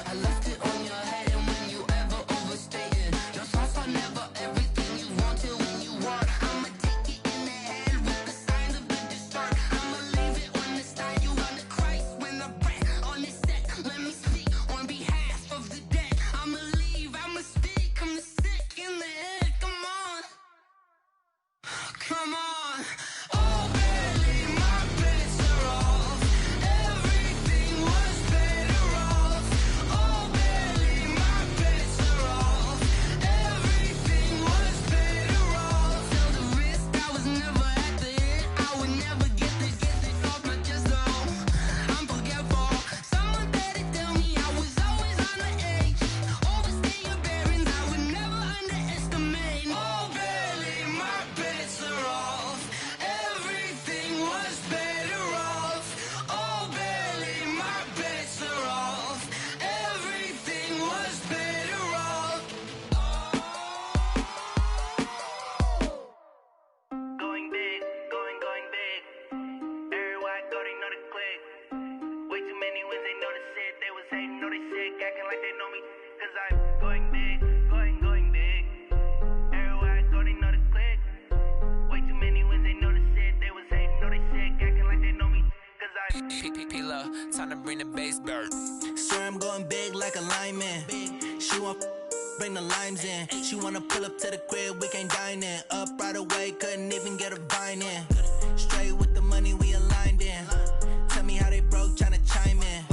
I left it on your head, and when you ever overstay it, your thoughts are never everything you wanted when you want. I'ma take it in the head with the signs of the distort. I'ma leave it on the side. You on the Christ when the breath on this set. Let me speak on behalf of the dead. I'ma leave, I'ma speak. I'm the sick in the head. Come on, come on. Oh, barely, my bets are off. Everything was better off. Oh, barely, my bets are off. Everything was better off. Tell the risk I was never at the end. I would never get this off my chest though. I'm forgetful. Someone better tell me I was always on the edge. Overstay your bearings, I would never underestimate. Oh, barely, my bets are off. Everything was better off. Oh, barely, my bets are off. Everything was better off. Going big, going big. Everywhere I go, they know the click. Way too many wins, they know the shit. They was hating, know they sick, acting like they know me. Cause I'm going big, going big. Everywhere I go, they know the click. Way too many wins, they know the shit. They was hating, know they sick, acting like they know me. Cause I'm P-P-P-Lo, time to bring the bass bird. Swear I'm going big like a lineman. She want bring the limes in. She wanna pull up to the crib, we can't dine in. Up right away, couldn't even get a vine in. Straight with the money we aligned in. Tell me how they broke, tryna chime in.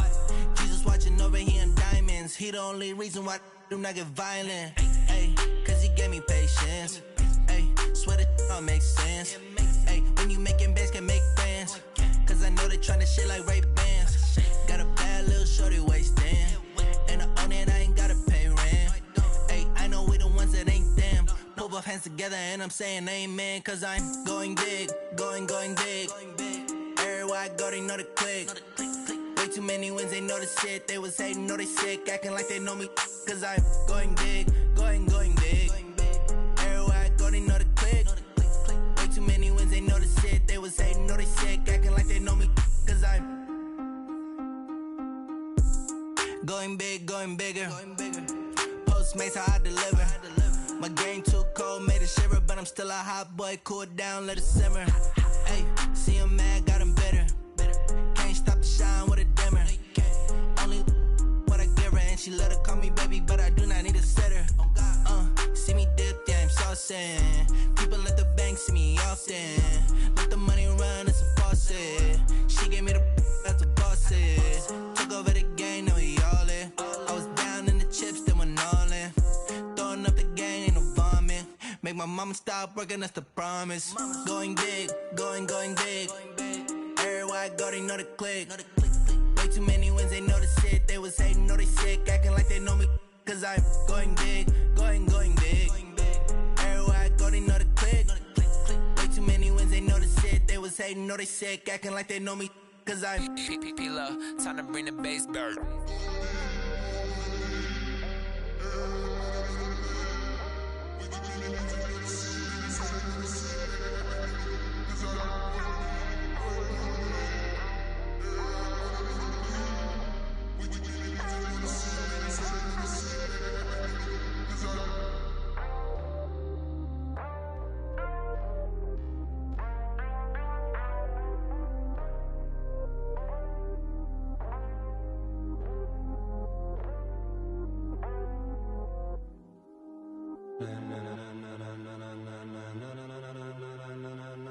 Jesus watching over here in diamonds. He the only reason why I do not get violent. Ay, cause he gave me patience. Ay, swear that all makes sense. Ay, when you making bands, can make friends. Cause I know they tryna shit like Ray-Bans. Got a bad little shorty wasting. And I own it, I ain't gotta pay rent. Ay, I know we the ones that ain't them. Pull both hands together and I'm saying amen. Cause I'm going big, going big. Everywhere I go, they know the click. Way too many wins, they know the shit. They was hating, know they sick, acting like they know me. Cause I'm going big, going big. Everywhere I go, they know the click. Way too many wins, they know the shit. They was hating, know they sick, acting like they know me. Cause I'm going big, going bigger. Postmates, how I deliver. My game too cold, made it shiver. But I'm still a hot boy, cool it down, let it simmer. Hey, see him mad, got him bitter. Can't stop the shine with a dimmer. Only what I give her, and she let her call me baby, but I do not need a sitter. See me dip, yeah, I'm saucing. People at the bank see me often. Let the money run, it's a faucet. She gave me the that's a bosses. Took over the game, now we all in. I was down in the chips, then went all in. Throwing up the gang, ain't no vomit. Make my mama stop working, that's the promise. Going big, going big. Everywhere I go, they know the click. Way too many wins, they know the shit. They was hating, know they sick, acting like they know me. Cause I'm going big, going big. Everywhere I go, they know the click. Way too many wins, they know the shit. They was hating, know they sick, acting like they know me. Cause I'm P-P-P-Lo, time to bring the bass bird.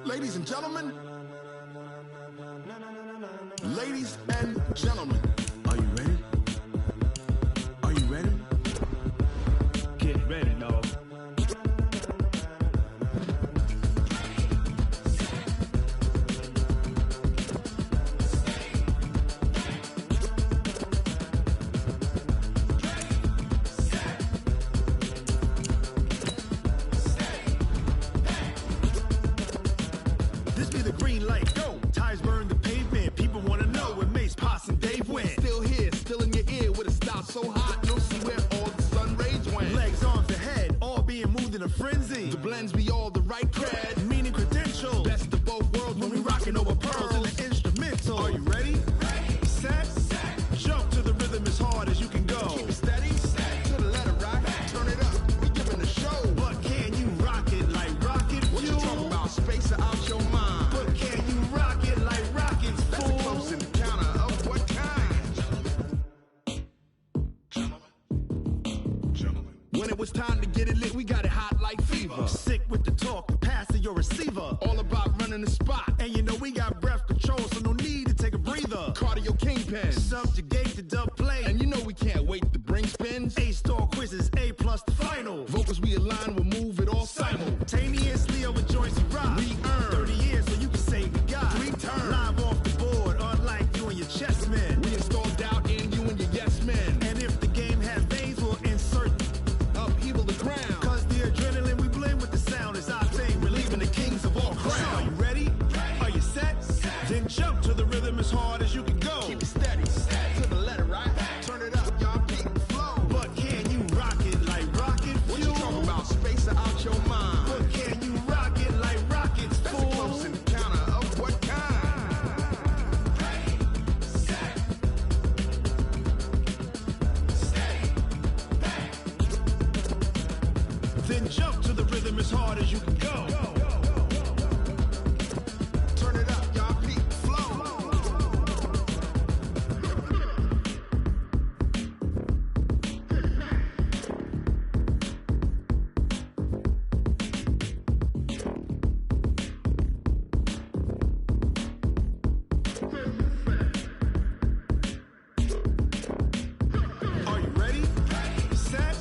Ladies and gentlemen, ladies and gentlemen, are you ready? Are you ready? Get ready, dog. This be the green light, go. Tires burn the pavement. People want to know where Mace, Pops, and Dave went. Still here, still in your ear with a style so hot. No see where all the sun rays went. Legs, arms, and head, all being moved in a frenzy. The blends be all the right cred, meaning credentials. Best of both worlds when we rockin' over pearls in the instrumental. Are you ready? Set, jump to the rhythm as hard as you can go. Keep it steady, to the letter rock. Turn it up, we giving a show. But can you rock it like rocket fuel? What you talking about? Space out your mind. But can you rock it like rockets, fool? That's a close encounter of what kind? Gentlemen. When it was time to get it lit, we got it hot like fever. Sick with the talk, passing your receiver. All about running the spot. And you know we got breath control, so no need to take a breather. Cardio kingpin, subjugate the dub play. And you know we can't wait to bring spins. A-star quizzes, A+ the final. Vocals we align, we'll move it all simultaneously over joints and rock. We earn 30 years, so you can say we got 3 turns. Live off the board, unlike you and your chess men. We install doubt in you and your yes men. And if the game has veins, we'll insert upheaval the ground. Cause the adrenaline we blend with the sound is our thing, relieving the kings of all crowns. So are you ready? Are you set? Then jump to the rhythm as hard as you can go. Keep it steady, to the letter right. Turn it up, y'all keep the flow. But can you rock it like rocket fuel? What you talking about? Space out your mind. But can you rock it like rockets, fool? That's a close encounter of what kind? Then jump to the rhythm as hard as you can go. Turn it up, y'all keep the flow. Are you ready? Set,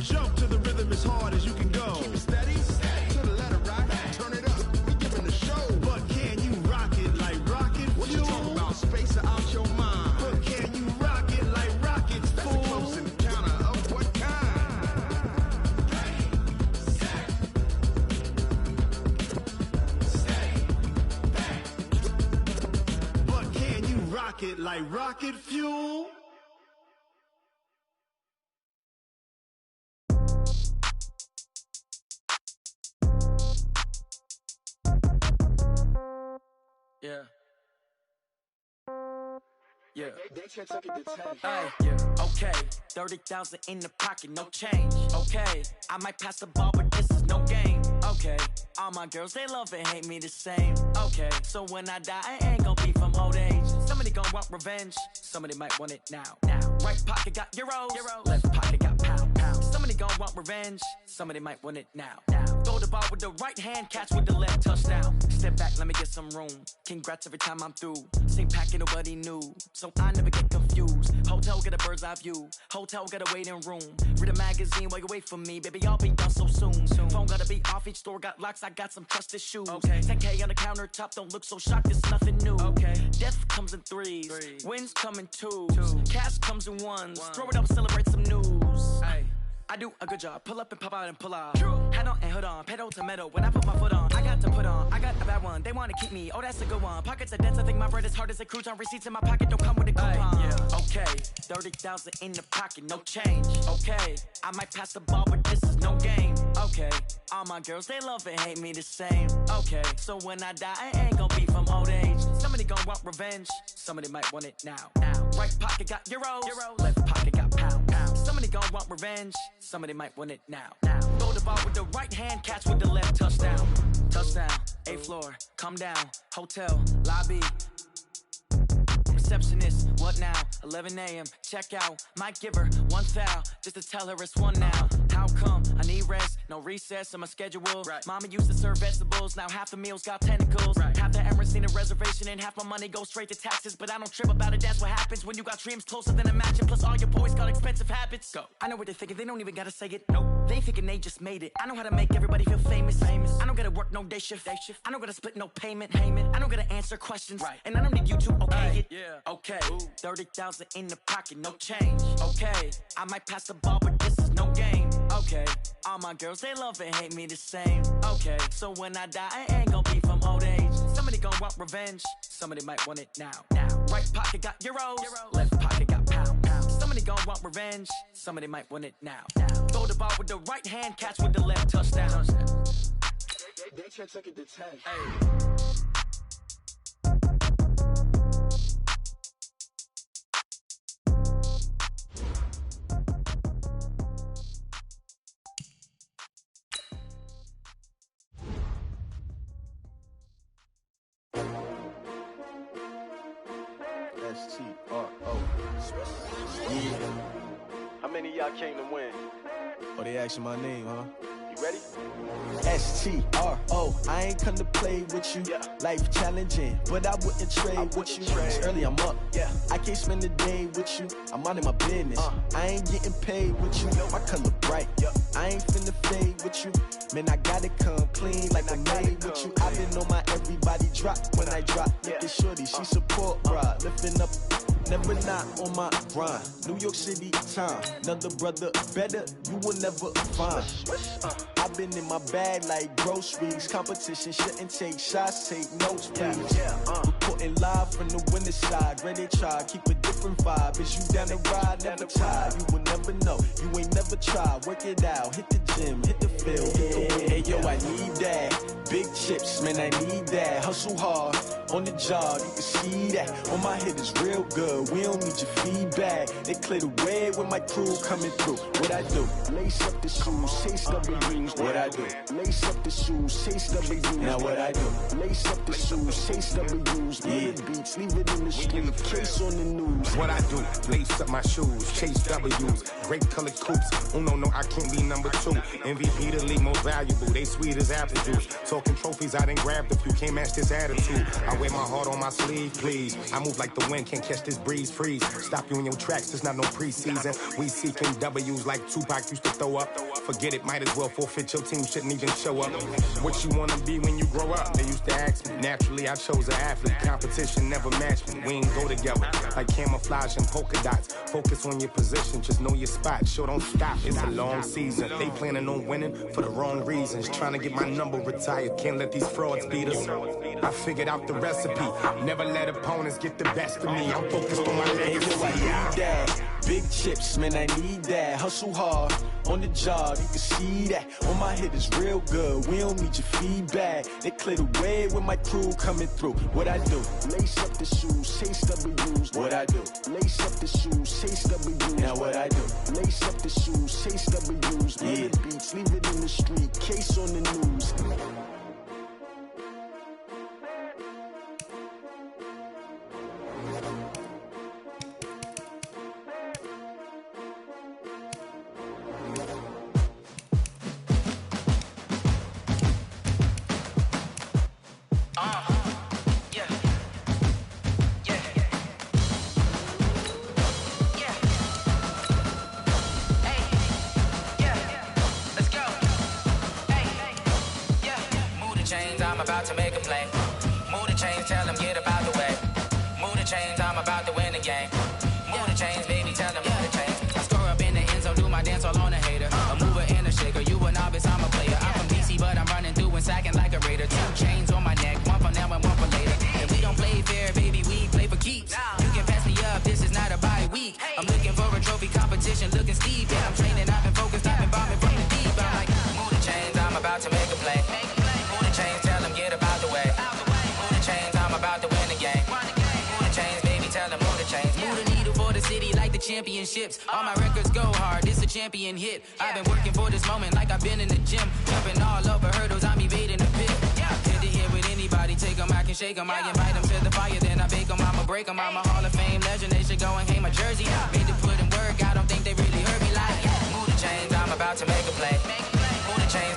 jump to the rhythm as hard as you can go. Keep it steady, to the letter rock. Turn it up, we giving a show. But can you rock it like rocket fuel? What you talking about? Space out your mind. But can you rock it like rockets, fool? That's a close encounter of what kind? But can you rock it like rocket fuel? Yeah. Yeah. Hey, yeah. Okay, 30,000 in the pocket, no change. Okay, I might pass the ball, but this is no game. Okay, all my girls, they love and hate me the same. Okay, so when I die, I ain't gon' be from old age. Somebody gon' want revenge, somebody might want it now. Right pocket got euros, left pocket got pound. Somebody gon' want revenge, somebody might want it now. Throw the ball with the right hand, catch with the left, touchdown. Step back, let me get some room. Congrats every time I'm through. Same packet, nobody knew, so I never get confused. Hotel get a bird's eye view, hotel got a waiting room. Read a magazine while you wait for me, baby, I'll be done so soon. Phone gotta be off, each store got locks, I got some trusted shoes. 10K on the countertop, don't look so shocked, it's nothing new. Death comes in threes, wins come in twos, cash comes in ones. Throw it up, celebrate some news. I do a good job, pull up and pop out and pull out. Head on and hood on, pedal to metal. When I put my foot on, I got to put on. I got a bad one, they wanna keep me, oh that's a good one. Pockets are dense, I think my bread is hard as a crouton. Receipts in my pocket don't come with a coupon. Okay, 30,000 in the pocket, no change. Okay, I might pass the ball, but this is no game. Okay, all my girls, they love and hate me the same. Okay, so when I die, I ain't gon' be from old age. Somebody gon' want revenge, somebody might want it now. Right pocket got euros, left pocket got pound. Somebody gon' want revenge, somebody might want it now. Throw the ball with the right hand, catch with the left, touchdown. Touchdown, 8th floor, come down, hotel, lobby. Receptionist, what now? 11 a.m., check out. Might give her one foul, just to tell her it's one now. How come? I need rest, No recess in my schedule. Right. Mama used to serve vegetables, now half the meals got tentacles. Right. Half the Emirates need a reservation and half my money goes straight to taxes. But I don't trip about it, that's what happens when you got dreams closer than a mansion. Plus all your boys got expensive habits. Go. I know what they're thinking, they don't even gotta say it. Nope. They ain't thinking they just made it. I know how to make everybody feel famous. I don't gotta work no day shift. I don't gotta split no payment. I don't gotta answer questions. Right. And I don't need you to okay it. Yeah. Okay. 30,000 in the pocket, no change. Okay. I might pass the ball, but this is no game. Okay. All my girls, they love and hate me the same. Okay. So when I die, I ain't gonna be from old age. Somebody gon' want revenge. Somebody might want it now. Right pocket got euros. Left pocket got pounds. Somebody gon' want revenge. Somebody might want it now. Throw the ball with the right hand, catch with the left, touchdown. They can't take it to 10. S-T-R-O. Yeah. How many of y'all came to win? Oh, they asking my name, huh? You ready? S-T-R-O. I ain't come to play with you. Life challenging, but I wouldn't trade with you. It's early, I'm up. I can't spend a day with you. I'm out of my business. I ain't getting paid with you. My color bright. I ain't finna fade with you. Man, I gotta come clean like I made with you. I've been on my everybody drop when I drop. Look at shorty, she support, bruh. Lifting up, never not on my grind. New York City time, another brother better, you will never find. I've been in my bag like groceries. Competition shouldn't take shots, take notes, please. Reporting live from the winter side. Ready to try, keep a different vibe. Is you down the ride, never tired. You will never know, you ain't never tried. Work it out, hit the gym, hit the field, hit the win. Hey yo, I need that. Big chips, man, I need that. Hustle hard, on the job, you can see that. On my head is real good, we don't need your feedback. They clear the way when my crew coming through. What I do? Lace up the shoes, chase W's. What I do? Lace up the shoes, chase W's. Now what I do? Lace up the shoes, chase W's. The beats, leave it in the street, case on the news. What I do? Lace up my shoes, chase W's. Great colored coops. Oh no, I can't be number 2. MVP the league most valuable. They sweet as apple juice. Talking trophies, I done grabbed a few. Can't match this attitude. I wear my heart on my sleeve, please. I move like the wind, can't catch this breeze. Freeze. Stop you in your tracks, there's not no preseason. We seeking W's like Tupac used to throw up. Forget it, might as well forfeit. Your team shouldn't even show up. What you wanna be when you grow up? They used to ask me. Naturally, I chose an athlete. Competition never matched me. We ain't go together like camouflage and polka dots. Focus on your position, just know your spot. Sure, don't stop. It's a long season. They planning on winning for the wrong reasons. Trying to get my number retired. Can't let these frauds beat us. I figured out the recipe. Never let opponents get the best of me. I'm focused on my legacy. I need that. Big chips, man, I need that. Hustle hard, on the job, you can see that. On my head is real good, we don't need your feedback. They clear the way when my crew coming through. What I do? Lace up the shoes, chase W's. What I do? Lace up the shoes, chase W's. Now what I do? Lace up the shoes, chase W's. The beats, leave it in the street, case on the news. About to make a play. Move the chains, tell them get about the way. Move the chains, I'm about to win the game. Move the chains, baby, tell them move the chains. I score up in the end zone, do my dance all on a hater. A mover and a shaker, you a novice, I'm a player. I'm from DC, but I'm running through and sacking like a raider. 2 chains on my neck, one for now and one for later. If we don't play fair, baby, we play for keeps. You can pass me up, this is not a bye week. I'm looking for a trophy competition, looking steep. Yeah, I'm training, I've been focused, I've been bombing from the deep. I'm like, move the chains, I'm about to make a play. Move the chains, tell them get about the way. Move the chains, I'm about to win the game. Move the chains, baby, tell them move the chains. Move the needle for the city like the championships. All my records go hard, this a champion hit. I've been working for this moment like I've been in the gym. Jumping all over hurdles, I'm evading the pit. Hit to hit with anybody, take them, I can shake them. I invite them to the fire, then I bake them, I'ma break them. I'm a Hall of Fame legend, they should go and hang my jersey. Made to put in work, I don't think they really heard me like. Move the chains, I'm about to make a play. Move the chains,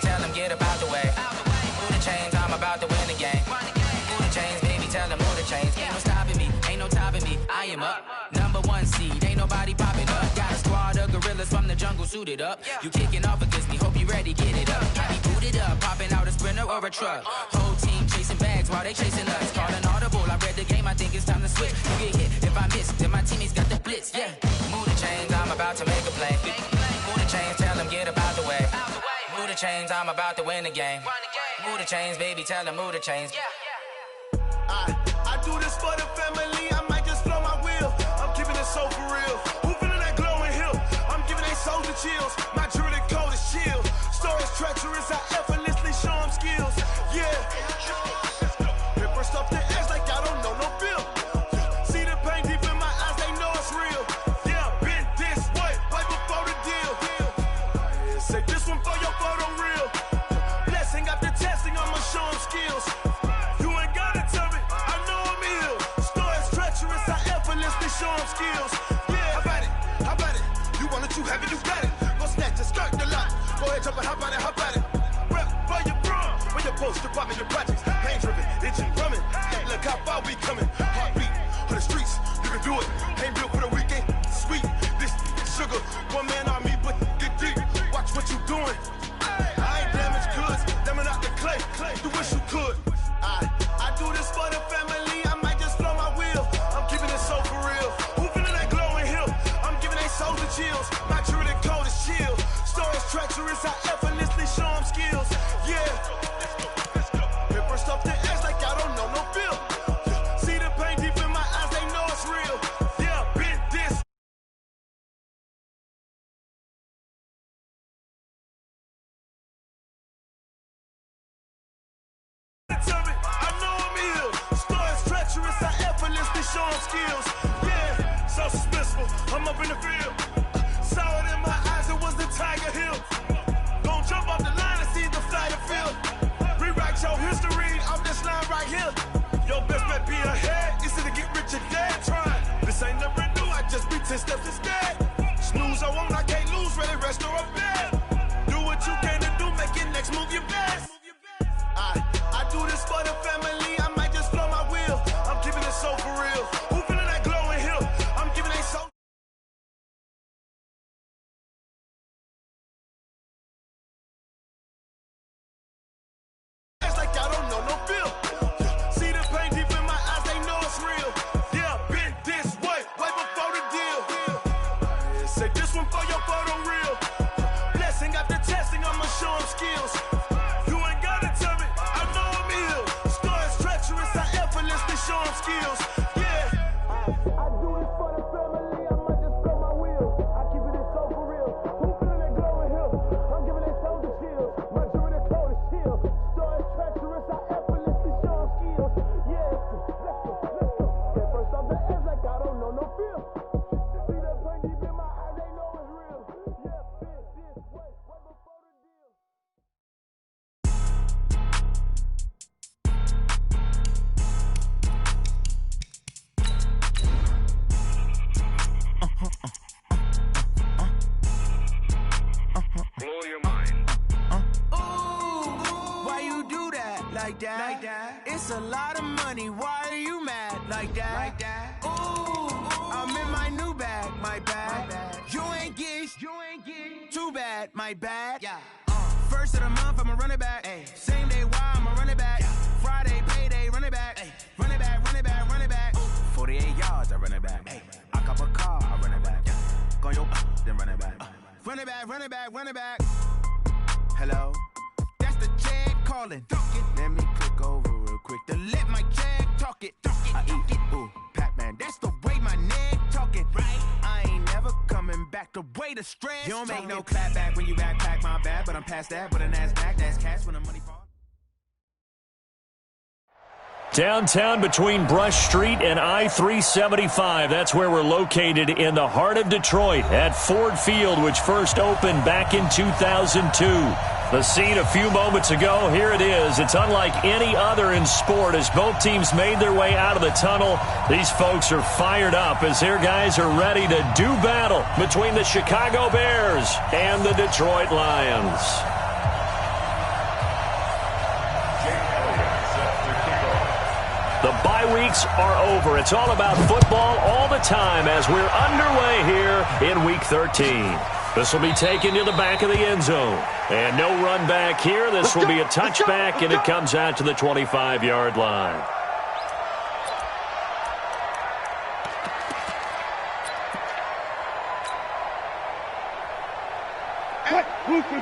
the jungle suited up. You kicking off against me, hope you ready, get it up. I be booted up, popping out a sprinter or a truck. Whole team chasing bags while they chasing us. Calling audible, I read the game, I think it's time to switch. You get hit if I miss, then my teammates got the blitz, yeah. Move the chains, I'm about to make a play. Move the chains, tell them get about the way. Move the chains, I'm about to win the game. Move the chains, baby, tell them move the chains. I do this for the family, I might just blow my wheel. I'm keeping it so for real. Who feeling that glowing hill? I'm giving they souls the chills. My jewelry code is chill. Stories treacherous, I effortlessly show them skills. Yeah. Paper stuff the edge like I don't know no feel. See the pain deep in my eyes, they know it's real. Yeah, been this way, right before the deal. Say this one for your photo real. Blessing after testing, I'ma show them skills. You ain't gotta tell me, I know I'm ill. Stories treacherous, I effortlessly show them skills. Yeah, how about it? You want it, you have it, you got it. Go snatch it, skirt the lot. Go ahead, jump it, how about it? Rep where you from, where you post, department, your projects. Pain driven, itching, drumming. Look how far we coming. Heartbeat on the streets, you can do it. Ain't built for the weekend, sweet. This sugar, one man on me, but get deep. Watch what you doing. I ain't damaged goods, damn out the clay. You wish you could. I do this for the family, I might just blow my wheel. I'm keeping it so for real. Who feeling that glowing hill? I'm giving they souls the chills. My jewelry code is chill. Stories treacherous, I effortlessly show them skills. Yeah. Paper stuff the edge like I don't know no feel. See the pain deep in my eyes, they know it's real. Yeah, been this. Tell me, I know I'm ill. Stories treacherous, I effortlessly show them skills. Yeah, so suspenseful, I'm up in the field. Saw it in my eyes, it was the Tiger Hill. Gon' jump off the line and see the fly the field. Rewrite your history off this line right here. Your best bet be ahead, instead of get rich or dead trying. This ain't never new, I just be 10 steps instead. Snooze, I won't, I can't lose, ready, rest or a bed. Do what you can to do, make your next move your best. I do this for the family, I might just blow my wheel. I'm keeping it so for real. Who feeling that glowing hill? I'm giving they so. It's like I don't know no feel. See the pain deep in my eyes, they know it's real. Yeah, been this way, way before the deal. Say this one for your photo real. Blessing after testing, I'ma show them skills. You ain't gotta tell me, I know I'm ill. Stories treacherous, I effortlessly show them skills. Yeah. I do this for the family, I might just blow my wheel. I keep it so for real. Who feeling that glowing hill? I'm giving they souls the chills. My jewelry code is chill. Stories treacherous, I effortlessly show them skills. Yeah, let's go. Get first off the edge like I don't know no feel. See that pain deep in my eyes, they know it's real. Yeah, been this way, right before the deal. Blow your mind. Why you do that like that? It's a lot of money. Why are you mad like that? Ooh, I'm in my new bag, my bad. You ain't get too bad, my bad. Yeah. First of the month, I'ma run it back. Same day, why I'ma run it back. Friday, payday, run it back. Run it back, run it back, run it back. 48 yards, I run it back. I cop a car, I run it back. Go your then run it back. Run it back, run it back, run it back. Hello? That's the check calling. Let me click over real quick to let my check talk it. I eat it, ooh, Pac-Man. That's the way my neck talking. Right? I ain't never coming back the way the stress. You don't make no clap back when you backpack, my bad. But I'm past that, but a NASDAQ, that's cash when the money falls. Downtown between Brush Street and I-375. That's where we're located in the heart of Detroit at Ford Field, which first opened back in 2002. The scene a few moments ago, here it is. It's unlike any other in sport as both teams made their way out of the tunnel. These folks are fired up as their guys are ready to do battle between the Chicago Bears and the Detroit Lions. The bye weeks are over. It's all about football all the time as we're underway here in Week 13. This will be taken to the back of the end zone. And no run back here. This will be a touchback, and it comes out to the 25-yard line.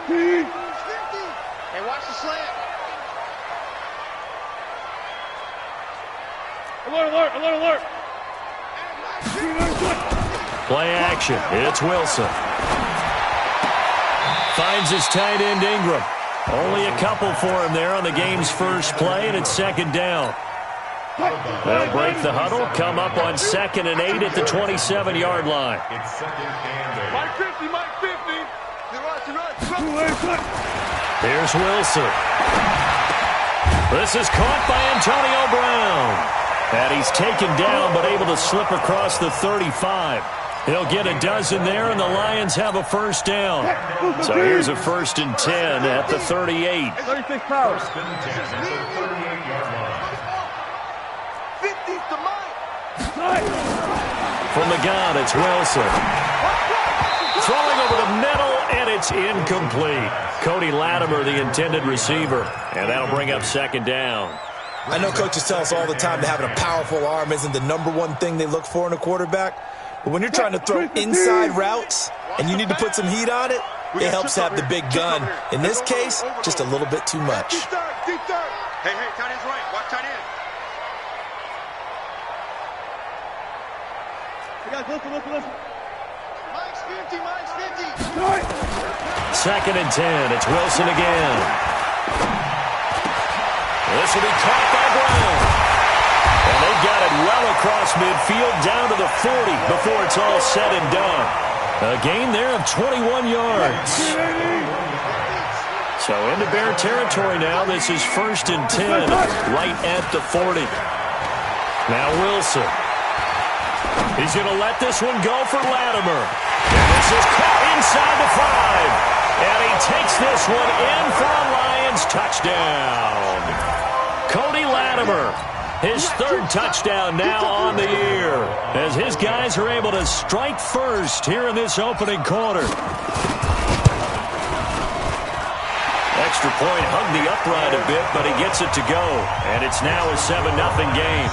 Hey, watch the slant. Alert, alert, alert, alert. Play action. It's Wilson. Finds his tight end Ingram. Only a couple for him there on the game's first play, and it's second down. They'll break the huddle, come up on 2nd and 8 at the 27-yard line. It's 2nd and 8. Mike 50, Mike 50. Here's Wilson. This is caught by Antonio Brown. And he's taken down but able to slip across the 35. He'll get a dozen there, and the Lions have a first down. So here's a 1st and 10 at the 38. 36 power. 1st and 10 at the 38-yard line. 50's to Mike. From the gun, it's Wilson. Throwing over the middle, and it's incomplete. Cody Latimer, the intended receiver. And that'll bring up 2nd down. I know coaches tell us all the time that having a powerful arm isn't the #1 thing they look for in a quarterback. But when you're trying to throw inside routes and you need to put some heat on it, it helps have the big gun. In this case, just a little bit too much. Hey, tight end's right. Watch tight end. You guys, listen. Mike's 50, Mike's 50. 2nd and 10. It's Wilson again. This will be caught by Brown. And they've got it well across midfield down to the 40 before it's all said and done. A gain there of 21 yards. So into Bear territory now. This is 1st and 10 right at the 40. Now Wilson. He's going to let this one go for Latimer. And this is caught inside the 5. And he takes this one in for a Lions touchdown. Cody Latimer, his 3rd touchdown now on the year, as his guys are able to strike first here in this opening quarter. Extra point hugged the upright a bit, but he gets it to go. And it's now a 7-0 game.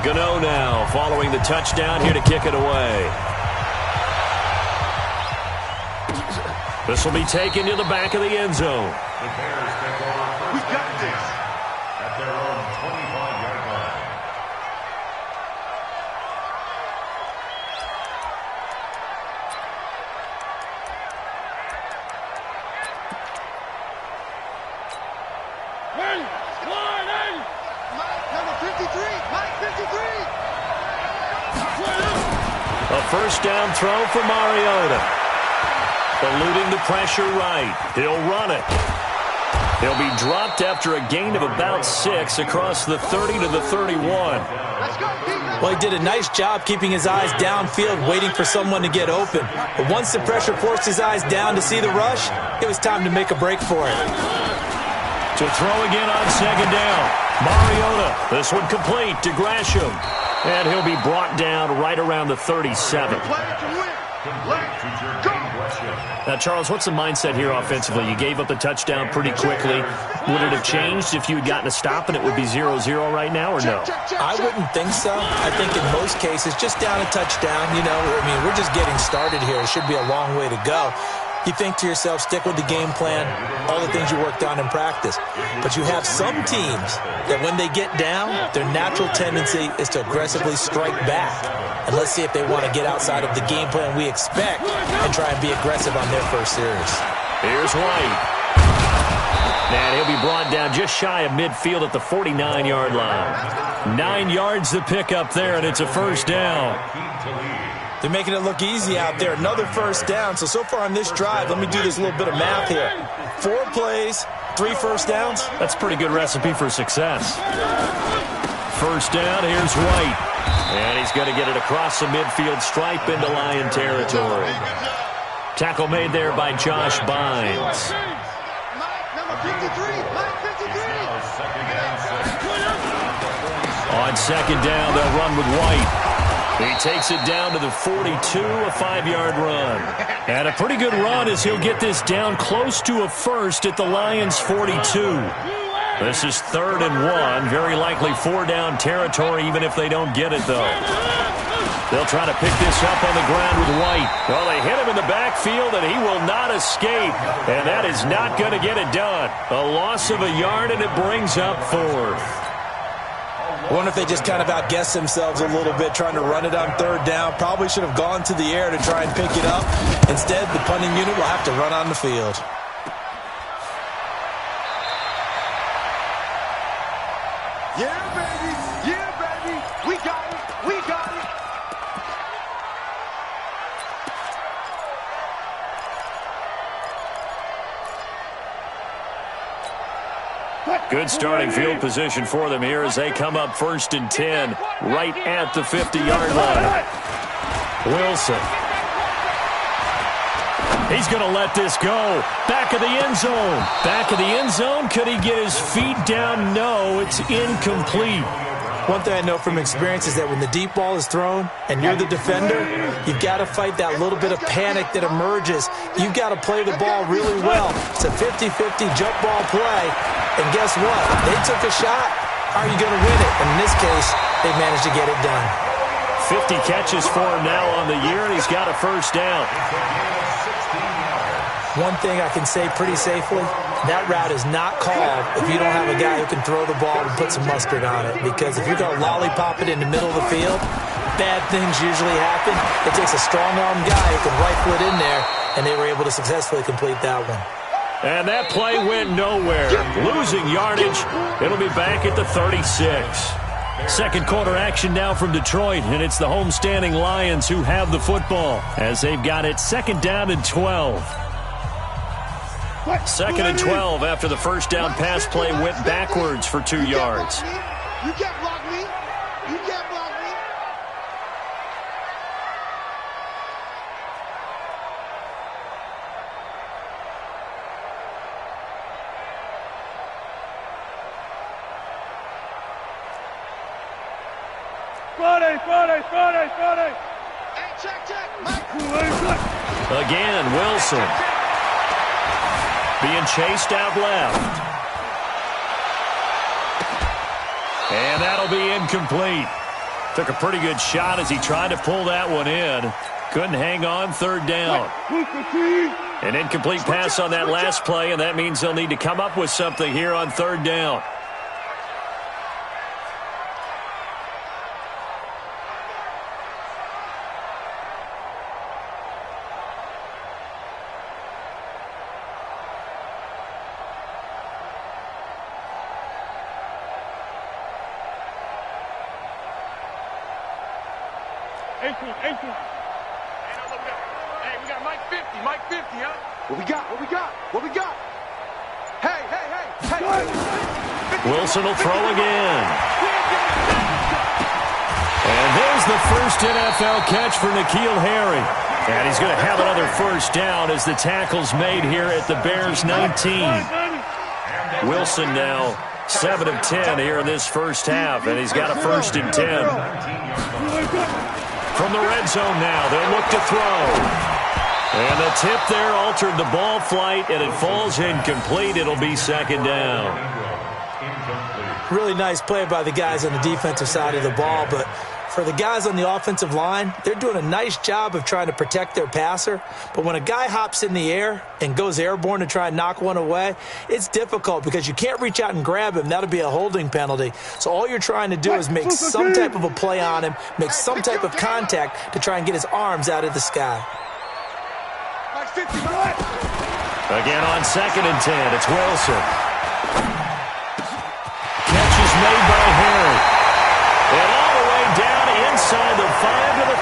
Gano now following the touchdown here to kick it away. This will be taken to the back of the end zone. The Bears take over. We got this. At their own 25-yard line. A first down throw for Mariota. Eluding the pressure right. He'll run it. He'll be dropped after a gain of about 6 across the 30 to the 31. Well, he did a nice job keeping his eyes downfield, waiting for someone to get open. But once the pressure forced his eyes down to see the rush, it was time to make a break for it. To throw again on 2nd down. Mariota, this one complete to Gresham. And he'll be brought down right around the 37. Now, Charles, what's the mindset here offensively? You gave up the touchdown pretty quickly. Would it have changed if you had gotten a stop and it would be 0-0 right now, or no? I wouldn't think so. I think in most cases, just down a touchdown, we're just getting started here. It should be a long way to go. You think to yourself, stick with the game plan, all the things you worked on in practice. But you have some teams that when they get down, their natural tendency is to aggressively strike back. And let's see if they want to get outside of the game plan we expect and try and be aggressive on their first series. Here's White. And he'll be brought down just shy of midfield at the 49-yard line. 9 yards to pick up there, and it's a first down. They're making it look easy out there. Another first down. So far on this drive, let me do this little bit of math here. 4 plays, 3 first downs. That's a pretty good recipe for success. First down, here's White. And he's going to get it across the midfield stripe into Lion territory. Tackle made there by Josh Bynes. On second down, they'll run with White. He takes it down to the 42, a 5-yard run. And a pretty good run as he'll get this down close to a first at the Lions' 42. This is 3rd and 1, very likely 4-down territory even if they don't get it, though. They'll try to pick this up on the ground with White. Well, they hit him in the backfield, and he will not escape. And that is not going to get it done. A loss of a yard, and it brings up 4th. I wonder if they just kind of outguessed themselves a little bit trying to run it on 3rd down. Probably should have gone to the air to try and pick it up. Instead, the punting unit will have to run on the field. Yeah, baby. Yeah, baby. We got it. We got it. Good starting field position for them here as they come up 1st and 10 right at the 50-yard line. Wilson. He's going to let this go. Back of the end zone. Back of the end zone. Could he get his feet down? No, it's incomplete. One thing I know from experience is that when the deep ball is thrown and you're the defender, you've got to fight that little bit of panic that emerges. You've got to play the ball really well. It's a 50-50 jump ball play. And guess what? If they took a shot, how are you going to win it? And in this case, they managed to get it done. 50 catches for him now on the year, and he's got a 1st down. One thing I can say pretty safely, that route is not called if you don't have a guy who can throw the ball and put some mustard on it. Because if you're going to lollipop it in the middle of the field, bad things usually happen. It takes a strong-arm guy who can rifle it in there, and they were able to successfully complete that one. And that play went nowhere. Losing yardage. It'll be back at the 36. Second quarter action now from Detroit, and it's the homestanding Lions who have the football as they've got it 2nd down and 12. 2nd and 12 after the 1st down pass play went backwards for 2 yards. You can't block me. You can't block me. Friday. Hey, check. Mike. Again, Wilson. Being chased out left. And that'll be incomplete. Took a pretty good shot as he tried to pull that one in. Couldn't hang on 3rd down. An incomplete pass on that last play, and that means they'll need to come up with something here on 3rd down. Hey, we got Mike 50, huh? What we got? Hey. Wilson will throw again. And there's the first NFL catch for N'Keal Harry. And he's going to have another 1st down as the tackle's made here at the Bears 19. Wilson now 7 of 10 here in this 1st half, and he's got a 1st and 10. From the red zone now, they'll look to throw. And the tip there altered the ball flight, and it falls incomplete. It'll be 2nd down. Really nice play by the guys on the defensive side of the ball, but for the guys on the offensive line, they're doing a nice job of trying to protect their passer. But when a guy hops in the air and goes airborne to try and knock one away, it's difficult because you can't reach out and grab him. That'll be a holding penalty. So all you're trying to do is make some type of a play on him, make some type of contact to try and get his arms out of the sky. Again on 2nd and 10, it's Wilson. Catch is made by Harry. And all the way down inside the 5 to the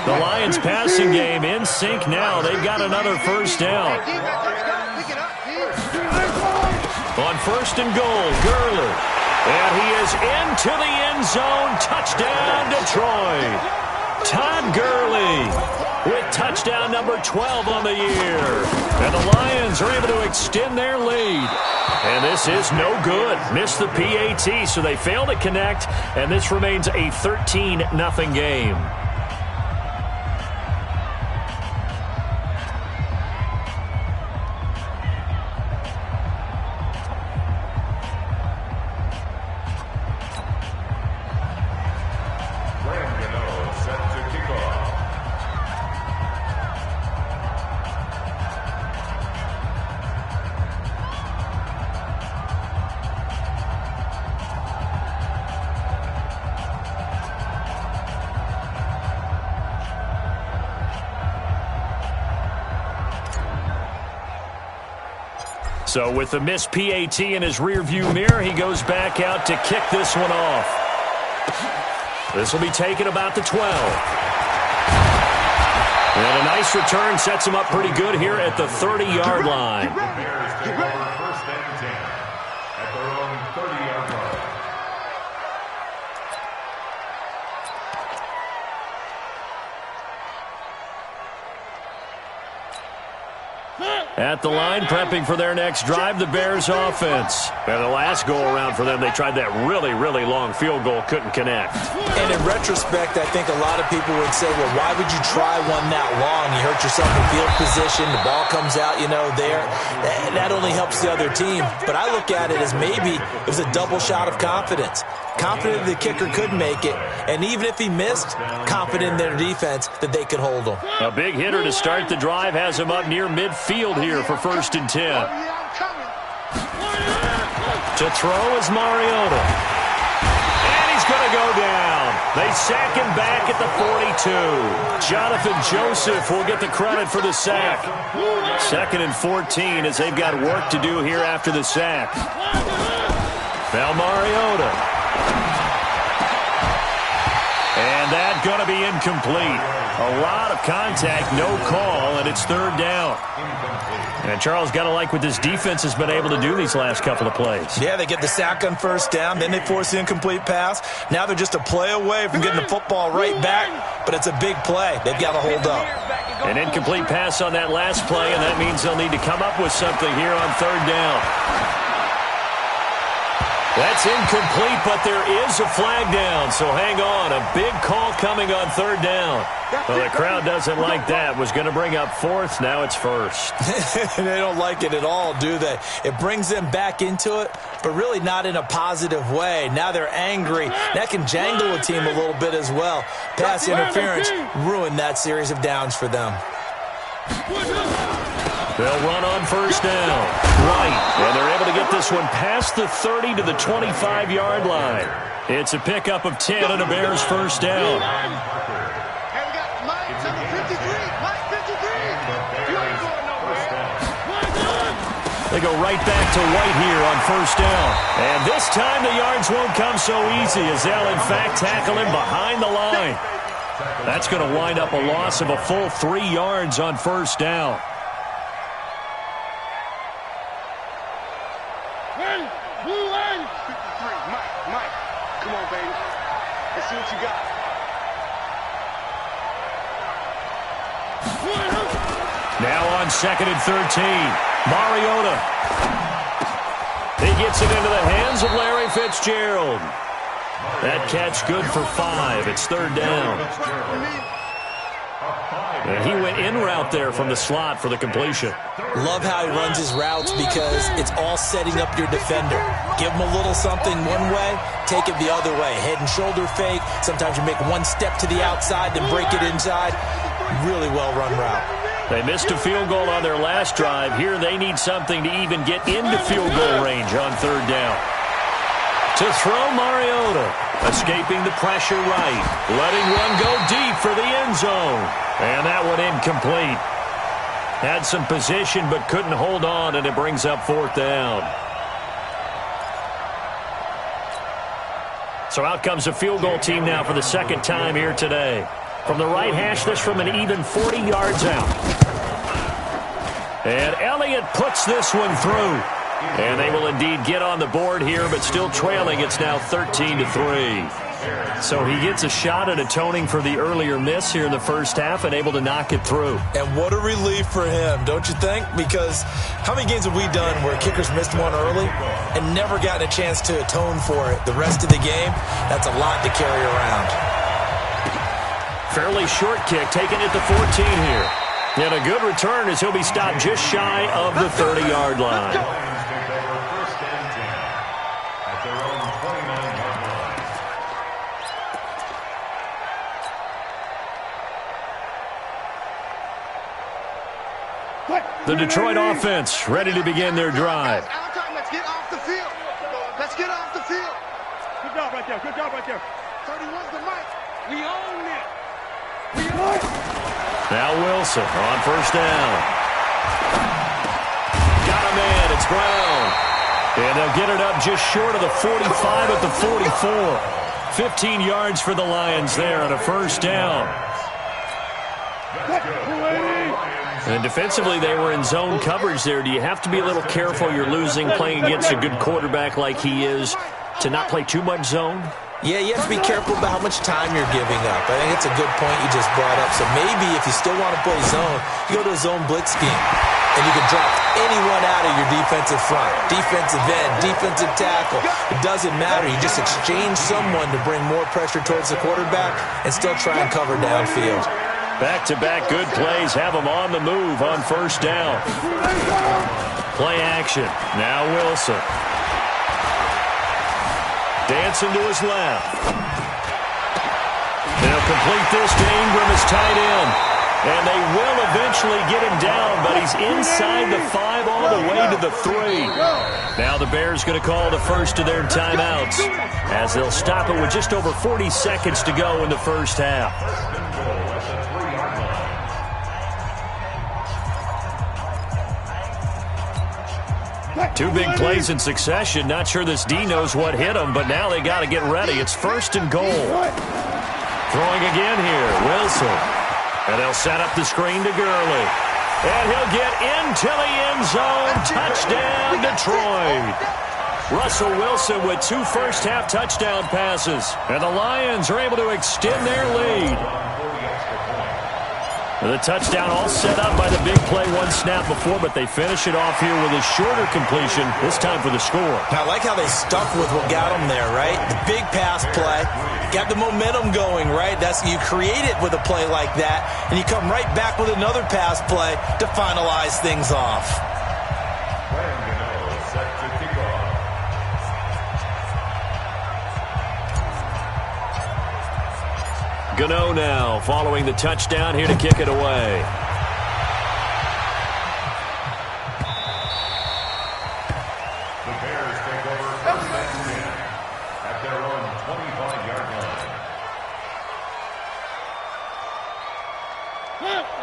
4. The Lions passing game in sync now. They've got another 1st down. On 1st and goal, Gurley. And he is into the end zone. Touchdown, Detroit. Todd Gurley with touchdown number 12 on the year. And the Lions are able to extend their lead. And this is no good. Missed the PAT, so they fail to connect, and this remains a 13-0 game. So with the missed PAT in his rearview mirror, he goes back out to kick this one off. This will be taken about the 12. And a nice return sets him up pretty good here at the 30-yard line. The Bears take over first and 10 at their own 30-yard line. At the line, prepping for their next drive, the Bears offense. And the last go-around for them, they tried that really, really long field goal, couldn't connect. And in retrospect, I think a lot of people would say, well, why would you try one that long? You hurt yourself in field position, the ball comes out, there. That only helps the other team. But I look at it as maybe it was a double shot of confidence. Confident the kicker could make it, and even if he missed, confident in their defense that they could hold him. A big hitter to start the drive has him up near midfield here for first and 10. To throw is Mariota. And he's going to go down. They sack him back at the 42. Jonathan Joseph will get the credit for the sack. 2nd and 14 as they've got work to do here after the sack. Now Mariota. And that's going to be incomplete. A lot of contact, no call, and it's 3rd down. And Charles, got to like what this defense has been able to do these last couple of plays. Yeah, they get the sack on 1st down, then they force the incomplete pass. Now they're just a play away from getting the football right back, but it's a big play. They've got to hold up. An incomplete pass on that last play, and that means they'll need to come up with something here on 3rd down. That's incomplete, but there is a flag down, so hang on. A big call coming on 3rd down. Well, the crowd doesn't like that. Was going to bring up 4th, now it's 1st. They don't like it at all, do they? It brings them back into it, but really not in a positive way. Now they're angry. That can jangle a team a little bit as well. Pass interference ruined that series of downs for them. They'll run on 1st down. Right. And they're able to get this one past the 30 to the 25-yard line. It's a pickup of 10 and a Bears 1st down. Hey, we got Mike, number 53. Mike 53. You ain't going nowhere. They go right back to White here on 1st down. And this time the yards won't come so easy as they'll, in fact, tackle him behind the line. That's going to wind up a loss of a full 3 yards on 1st down. Now on 2nd and 13, Mariota. He gets it into the hands of Larry Fitzgerald. That catch good for 5. It's 3rd down. And he went in route there from the slot for the completion. Love how he runs his routes because it's all setting up your defender. Give him a little something one way, take it the other way. Head and shoulder fake. Sometimes you make one step to the outside, then break it inside. Really well-run route. They missed a field goal on their last drive. Here they need something to even get into field goal range on 3rd down. To throw Mariota. Escaping the pressure right. Letting one go deep for the end zone. And that one incomplete. Had some position but couldn't hold on, and it brings up 4th down. So out comes a field goal team now for the 2nd time here today. From the right hash, this from an even 40 yards out. And Elliott puts this one through. And they will indeed get on the board here, but still trailing. It's now 13-3. So he gets a shot at atoning for the earlier miss here in the first half and able to knock it through. And what a relief for him, don't you think? Because how many games have we done where kickers missed one early and never gotten a chance to atone for it the rest of the game? That's a lot to carry around. Fairly short kick, taken at the 14 here. And a good return as he'll be stopped just shy of the 30-yard line. First and 10 at their own 29-yard line. The Detroit offense ready to begin their drive. Let's get off the field. Let's get off the field. Good job right there. Good job right there. 31's the mic. We own it. We own it. Now Wilson on first down. Got a man. It's Brown. And they'll get it up just short of the 45 at the 44. 15 yards for the Lions there on a first down. And defensively, they were in zone coverage there. Do you have to be a little careful? You're losing playing against a good quarterback like he is to not play too much zone? Yeah, you have to be careful about how much time you're giving up. I think it's a good point you just brought up. So maybe if you still want to play zone, you go to a zone blitz scheme. And you can drop anyone out of your defensive front. Defensive end, defensive tackle. It doesn't matter. You just exchange someone to bring more pressure towards the quarterback and still try and cover downfield. Back-to-back good plays have them on the move on first down. Play action. Now Wilson. Dancing to his left. They'll complete this to Ingram as tight end. And they will eventually get him down, but he's inside the 5 all the way to the 3. Now the Bears going to call the first of their timeouts as they'll stop it with just over 40 seconds to go in the first half. Two big plays in succession. Not sure this D knows what hit him, but now they got to get ready. It's first and goal. Throwing again here, Wilson. And they'll set up the screen to Gurley. And he'll get into the end zone. Touchdown, Detroit. Russell Wilson with 2 first-half touchdown passes. And the Lions are able to extend their lead. The touchdown all set up by the big play one snap before, but they finish it off here with a shorter completion, this time for the score. I like how they stuck with what got them there, right? The big pass play, got the momentum going, right? You create it with a play like that, and you come right back with another pass play to finalize things off. Gano now following the touchdown here to kick it away. The Bears take over first and 10 at their own 25-yard line.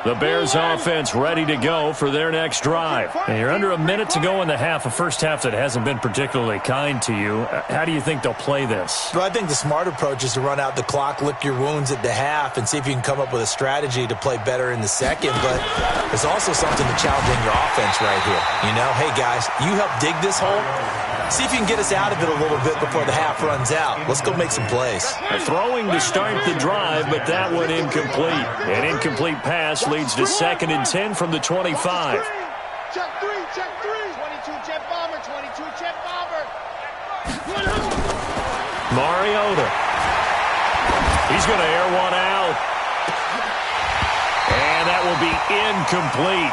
The Bears offense ready to go for their next drive. And you're under a minute to go in the half, a first half that hasn't been particularly kind to you. How do you think they'll play this? Well, I think the smart approach is to run out the clock, lick your wounds at the half, and see if you can come up with a strategy to play better in the second. But there's also something to challenging your offense right here. You know, hey, guys, you help dig this hole. See if you can get us out of it a little bit before the half runs out. Let's go make some plays. Throwing to start the drive, but that one incomplete. An incomplete pass leads to 2nd and 10 from the 25. Check 3, check 3. 22 jet bomber, 22 jet bomber. Mariota. He's going to air one out. And that will be incomplete.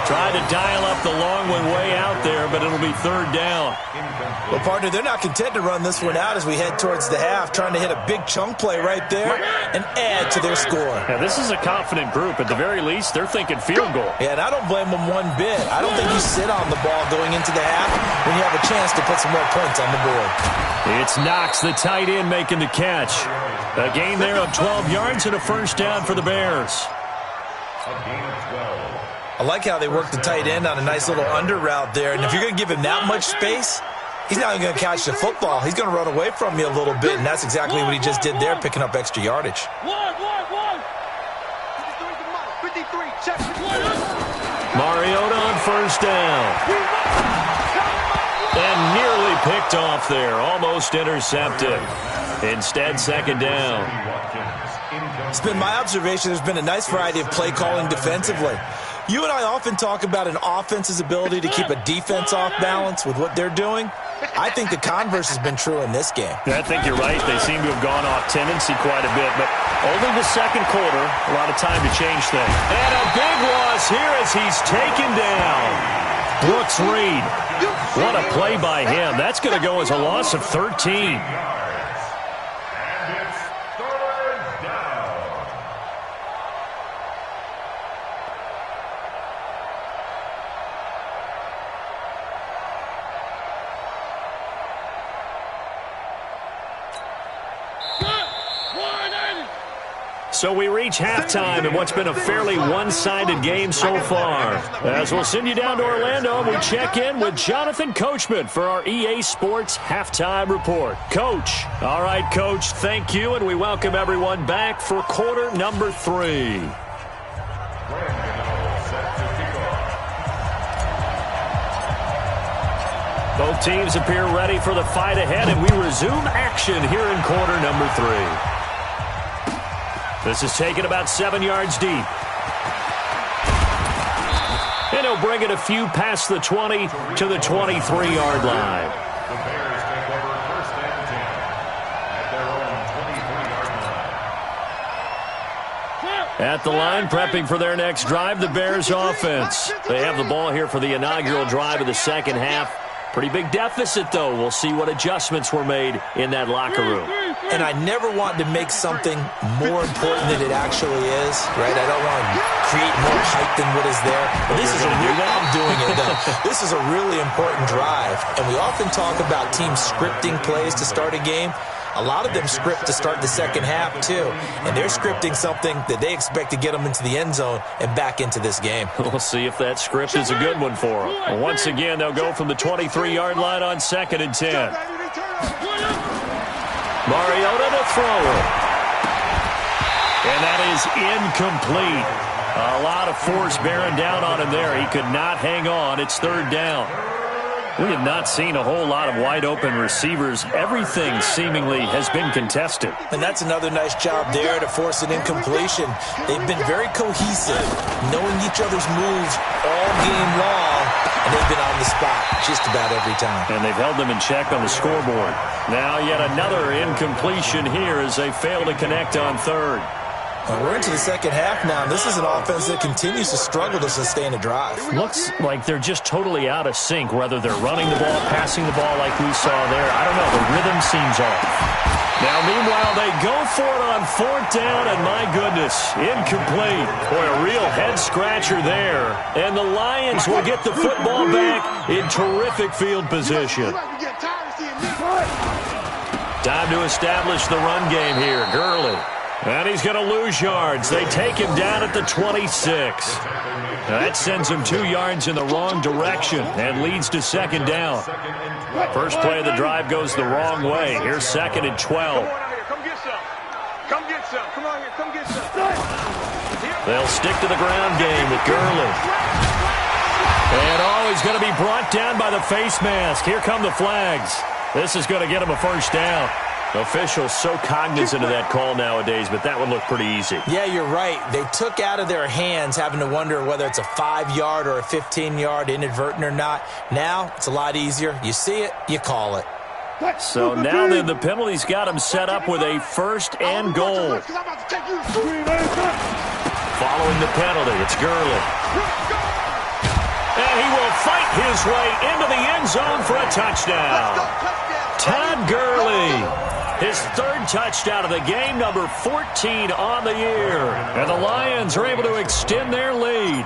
Tried to dial up the long one way out there, but it'll be 3rd down. Well, partner, they're not content to run this one out as we head towards the half, trying to hit a big chunk play right there and add to their score. Yeah, this is a confident group. At the very least, they're thinking field goal. Yeah, and I don't blame them one bit. I don't think you sit on the ball going into the half when you have a chance to put some more points on the board. It's Knox, the tight end, making the catch. A gain there of 12 yards and a first down for the Bears. A gain of 12. I like how they work the tight end on a nice little under route there. And if you're going to give him that much space, he's not even going to catch the football. He's going to run away from you a little bit, and that's exactly what he just did there, picking up extra yardage. 1. 53, check. Mariota on first down. And nearly picked off there, almost intercepted. Instead, second down. It's been my observation there's been a nice variety of play calling defensively. You and I often talk about an offense's ability to keep a defense off balance with what they're doing. I think the converse has been true in this game. I think you're right. They seem to have gone off tendency quite a bit, but only the second quarter, a lot of time to change things. And a big loss here as he's taken down. Brooks Reed. What a play by him. That's going to go as a loss of 13. So we reach halftime in what's been a fairly one-sided game so far. As we'll send you down to Orlando, we check in with Jonathan Coachman for our EA Sports Halftime Report. Coach. All right, Coach, thank you, and we welcome everyone back for quarter number 3. Both teams appear ready for the fight ahead, and we resume action here in quarter number 3. This is taken about 7 yards deep. And he'll bring it a few past the 20 to the 23-yard line. The Bears take over first and 10 at their own 23-yard line. At the line, prepping for their next drive, the Bears offense. They have the ball here for the inaugural drive of the second half. Pretty big deficit, though. We'll see what adjustments were made in that locker room. And I never want to make something more important than it actually is, right? I don't want to create more hype than what is there. But this is I'm doing it, though. This is a really important drive. And we often talk about teams scripting plays to start a game. A lot of them script to start the second half, too. And they're scripting something that they expect to get them into the end zone and back into this game. We'll see if that script is a good one for them. And once again, they'll go from the 23-yard line on 2nd and 10. Mariota to throw it. And that is incomplete. A lot of force bearing down on him there. He could not hang on. It's 3rd down. We have not seen a whole lot of wide-open receivers. Everything seemingly has been contested. And that's another nice job there to force an incompletion. They've been very cohesive, knowing each other's moves all game long, and they've been on the spot just about every time. And they've held them in check on the scoreboard. Now yet another incompletion here as they fail to connect on 3rd. Well, we're into the second half now, and this is an offense that continues to struggle to sustain a drive. Looks like they're just totally out of sync, whether they're running the ball, passing the ball like we saw there. I don't know. The rhythm seems off. Now, meanwhile, they go for it on 4th down, and my goodness, incomplete. Boy, a real head-scratcher there. And the Lions will get the football back in terrific field position. Time to establish the run game here. Gurley. And he's going to lose yards. They take him down at the 26. Now that sends him 2 yards in the wrong direction and leads to 2nd down. First play of the drive goes the wrong way. Here's 2nd and 12. Come get some. Come get some. Come on here. Come get some. They'll stick to the ground game with Gurley. And he's going to be brought down by the face mask. Here come the flags. This is going to get him a first down. Officials so cognizant of that call nowadays, but that would look pretty easy. Yeah, you're right. They took out of their hands having to wonder whether it's a 5-yard or a 15-yard inadvertent or not. Now, it's a lot easier. You see it, you call it. So now then, the penalty's got him set up with a 1st and goal. Following the penalty, it's Gurley. And he will fight his way into the end zone for a touchdown. Todd Gurley. His 3rd touchdown of the game, number 14 on the year. And the Lions are able to extend their lead.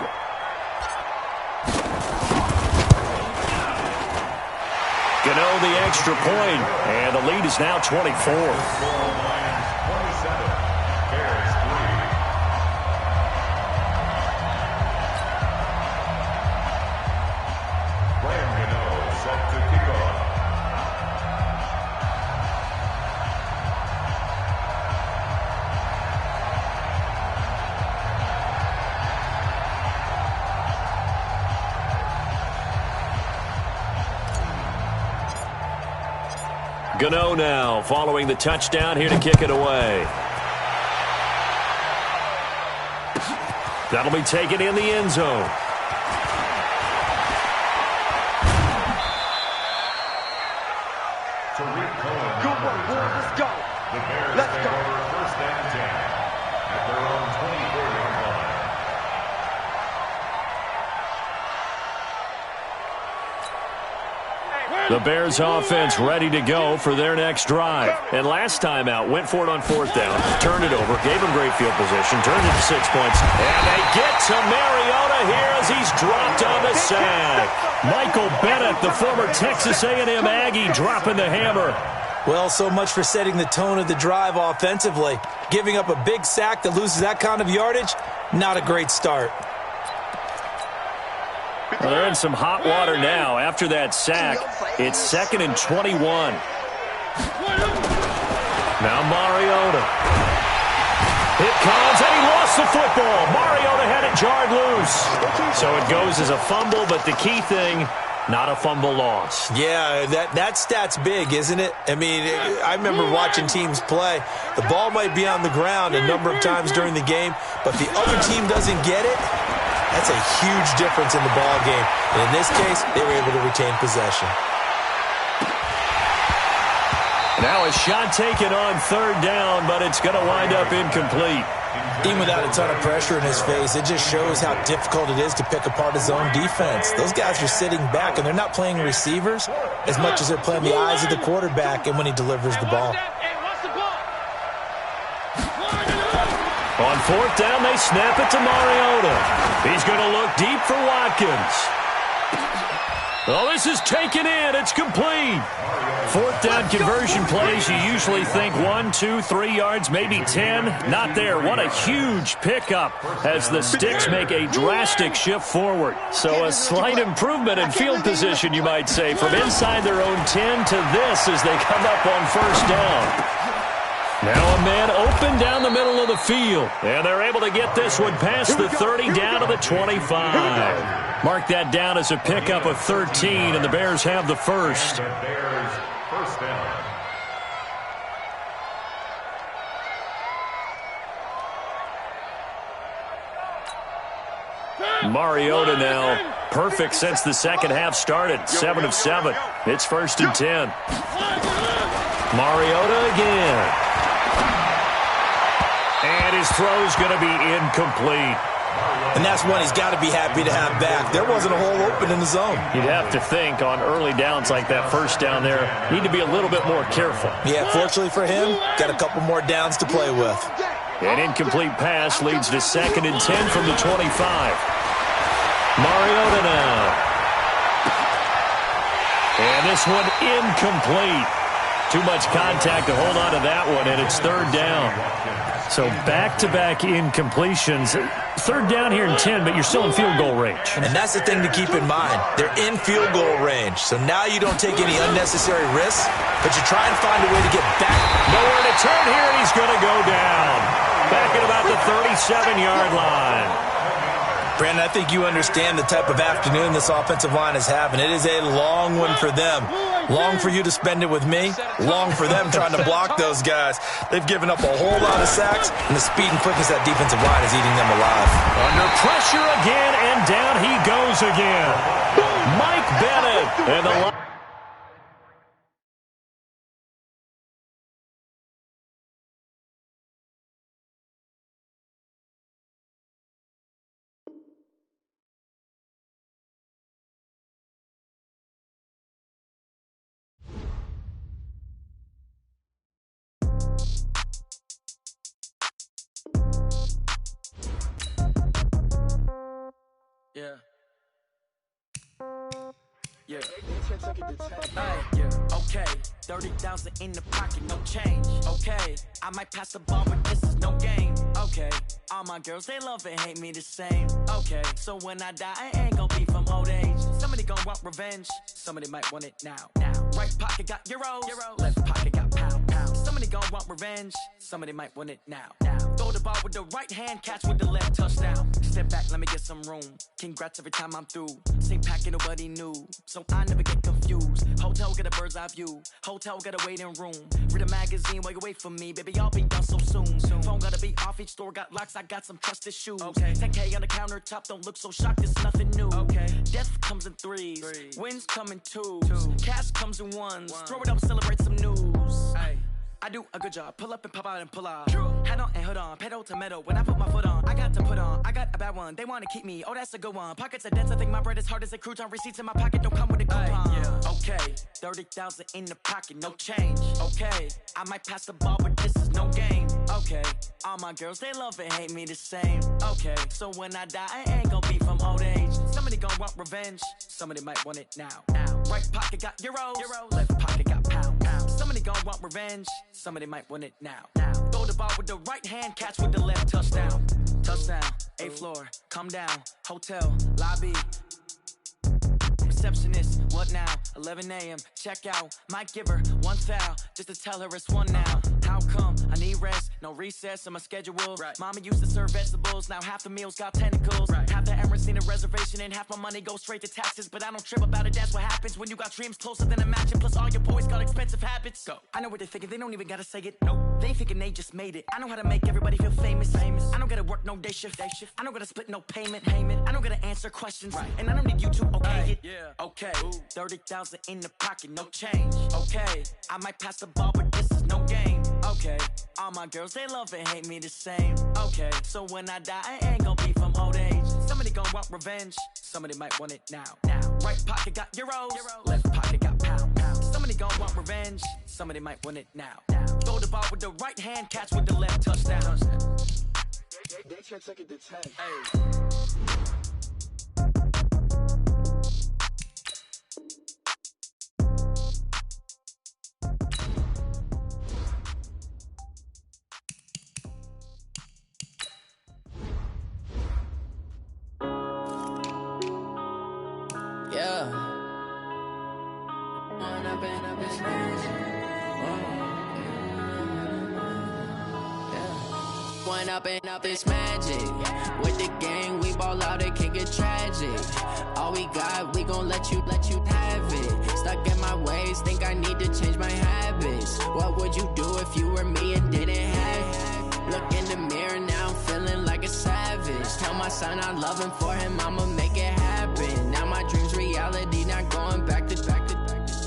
Gano the extra point, and the lead is now 24. Gano now, following the touchdown, here to kick it away. That'll be taken in the end zone. Good work, boy. Let's go. Let's go. First and 10 at their own 24-yard line. The Bears offense ready to go for their next drive. And last time out, went for it on fourth down, turned it over, gave him great field position, turned it to 6 points. And they get to Mariota here as he's dropped on the sack. Michael Bennett, the former Texas A&M Aggie, dropping the hammer. Well, so much for setting the tone of the drive offensively. Giving up a big sack that loses that kind of yardage, not a great start. Well, they're in some hot water now. After that sack, it's 2nd and 21. Now Mariota. It comes, and he lost the football. Mariota had it jarred loose. So it goes as a fumble, but the key thing, not a fumble loss. Yeah, that stat's big, isn't it? I mean, I remember watching teams play. The ball might be on the ground a number of times during the game, but the other team doesn't get it. That's a huge difference in the ball game. And in this case, they were able to retain possession. Now a shot taken on third down, but it's going to wind up incomplete. Even without a ton of pressure in his face, it just shows how difficult it is to pick apart his own defense. Those guys are sitting back, and they're not playing receivers as much as they're playing the eyes of the quarterback and when he delivers the ball. On fourth down, they snap it to Mariota. He's going to look deep for Watkins. Oh, this is taken in. It's complete. Fourth down conversion plays, you usually think 1, 2, 3 yards, maybe 10. Not there. What a huge pickup as the Sticks make a drastic shift forward. So a slight improvement in field position, you might say, from inside their own 10 to this as they come up on first down. Now a man open down the middle of the field. And they're able to get this one past the 30 down to the 25. Mark that down as a pickup of 13, and the Bears have the first. Bears first down. Mariota now perfect since the second half started. 7 of 7. It's 1st and 10. Mariota again. And his throw's going to be incomplete. And that's one he's got to be happy to have back. There wasn't a hole open in the zone. You'd have to think on early downs like that first down there, need to be a little bit more careful. Yeah, fortunately for him, got a couple more downs to play with. An incomplete pass leads to 2nd and 10 from the 25. Mariota now. And this one incomplete. Too much contact to hold on to that one, and it's 3rd down. So back-to-back incompletions. 3rd down here in 10, but you're still in field goal range. And that's the thing to keep in mind. They're in field goal range. So now you don't take any unnecessary risks, but you try and find a way to get back. Nowhere to turn here, and he's going to go down. Back at about the 37-yard line. Brandon, I think you understand the type of afternoon this offensive line is having. It is a long one for them. Long for you to spend it with me. Long for them trying to block those guys. They've given up a whole lot of sacks, and the speed and quickness of that defensive line is eating them alive. Under pressure again, and down he goes again. Mike Bennett. And the line. Yeah. Okay. 30,000 in the pocket, no change. Okay. I might pass the ball, but this is no game. Okay. All my girls, they love and hate me the same. Okay. So when I die, I ain't gonna be from old age. Somebody gonna want revenge. Somebody might want it now. Right pocket got euros. Left pocket got pound. Somebody gon' want revenge, somebody might want it now. Throw the ball with the right hand, catch with the left, touchdown. Step back, let me get some room. Congrats every time I'm through. Same pack and nobody knew, so I never get confused. Hotel get a bird's eye view. Hotel get a waiting room. Read a magazine while you wait for me, baby. I'll be done so soon. Phone gotta be off, each store got locks. I got some trusted shoes. 10K on the countertop, don't look so shocked. It's nothing new. Death comes in threes, wins come in twos. Cash comes in ones. Throw it up, celebrate some news. I do a good job. Pull up and pop out and pull off. Head on and hood on, pedal to metal. When I put my foot on, I got to put on. I got a bad one. They want to keep me. Oh, that's a good one. Pockets are dense. I think my bread is hard as a crouton. Receipts in my pocket don't come with a coupon. Okay, 30,000 in the pocket, no change. Okay, I might pass the ball, but this is no game. Okay, all my girls they love and hate me the same. Okay, so when I die, I ain't gonna be from old age. Somebody gonna want revenge. Somebody might want it now. Right pocket got euros. Left pocket got pounds. Somebody gonna want revenge. Somebody might want it now. Throw the ball with the right hand, catch with the left, touchdown. Touchdown, 8th floor, come down, hotel, lobby. Receptionist, what now? 11 a.m., check out. Might give her one foul, just to tell her it's one now. How come? I need rest, no recess in my schedule. Mama used to serve vegetables, now half the meals got tentacles. Half the Emirates need a reservation and half my money goes straight to taxes. But I don't trip about it, that's what happens when you got dreams closer than a match. And plus all your boys got expensive habits. Go. I know what they're thinking, they don't even gotta say it. Nope. They ain't thinking they just made it. I know how to make everybody feel famous. I don't gotta work no day shift. I don't gotta split no payment. I don't gotta answer questions. And I don't need you to okay it. Okay, 30,000 in the pocket, no change. Okay, I might pass the ball, but this is no game. Okay, all my girls, they love and hate me the same. Okay, so when I die, I ain't gonna be from old age. Somebody gon' want revenge, somebody might want it now. Right pocket got euros, left pocket got pounds. Somebody gon' want revenge, somebody might want it now. Throw the ball with the right hand, catch with the left, touchdown. They can't take it to 10. Up this magic. With the gang, we ball out, it can get tragic. All we got, we gon' let you have it. Stuck in my ways, think I need to change my habits. What would you do if you were me and didn't have it? Look in the mirror, now I'm feeling like a savage. Tell my son I love him, for him I'ma make it happen. Now my dream's reality, not going back to.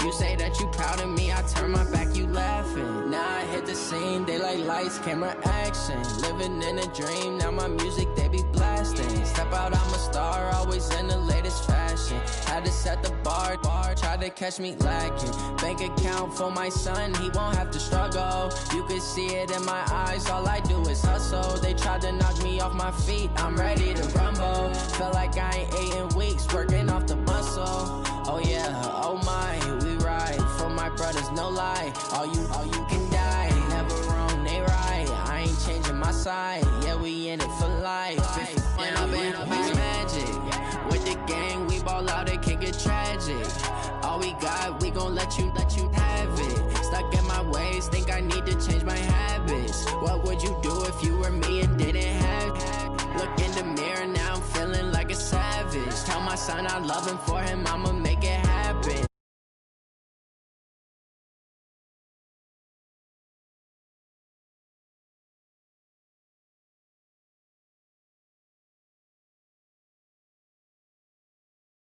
You say that you proud of me, I turn my back, you laughing. Now I hit the scene, they like lights, camera, action. Living in a dream, now my music, they be blasting. Step out, I'm a star, always in the latest fashion. Had to set the bar, try to catch me lacking. Bank account for my son, he won't have to struggle. You can see it in my eyes, all I do is hustle. They tried to knock me off my feet, I'm ready to rumble. Feel like I ain't ate in weeks, working off the muscle. Oh yeah, oh my, we ride for my brothers, no lie. All you can die, never wrong, they right. I ain't changing my side, yeah, we in it for life. When I've been up, it's magic. With the gang, we ball out, it can get tragic. All we got, we gon' let you have it. Stuck in my ways, think I need to change my habits. What would you do if you were me and didn't have it? Look in the mirror, now I'm feeling like a savage. Tell my son I love him, for him I'ma make it happen.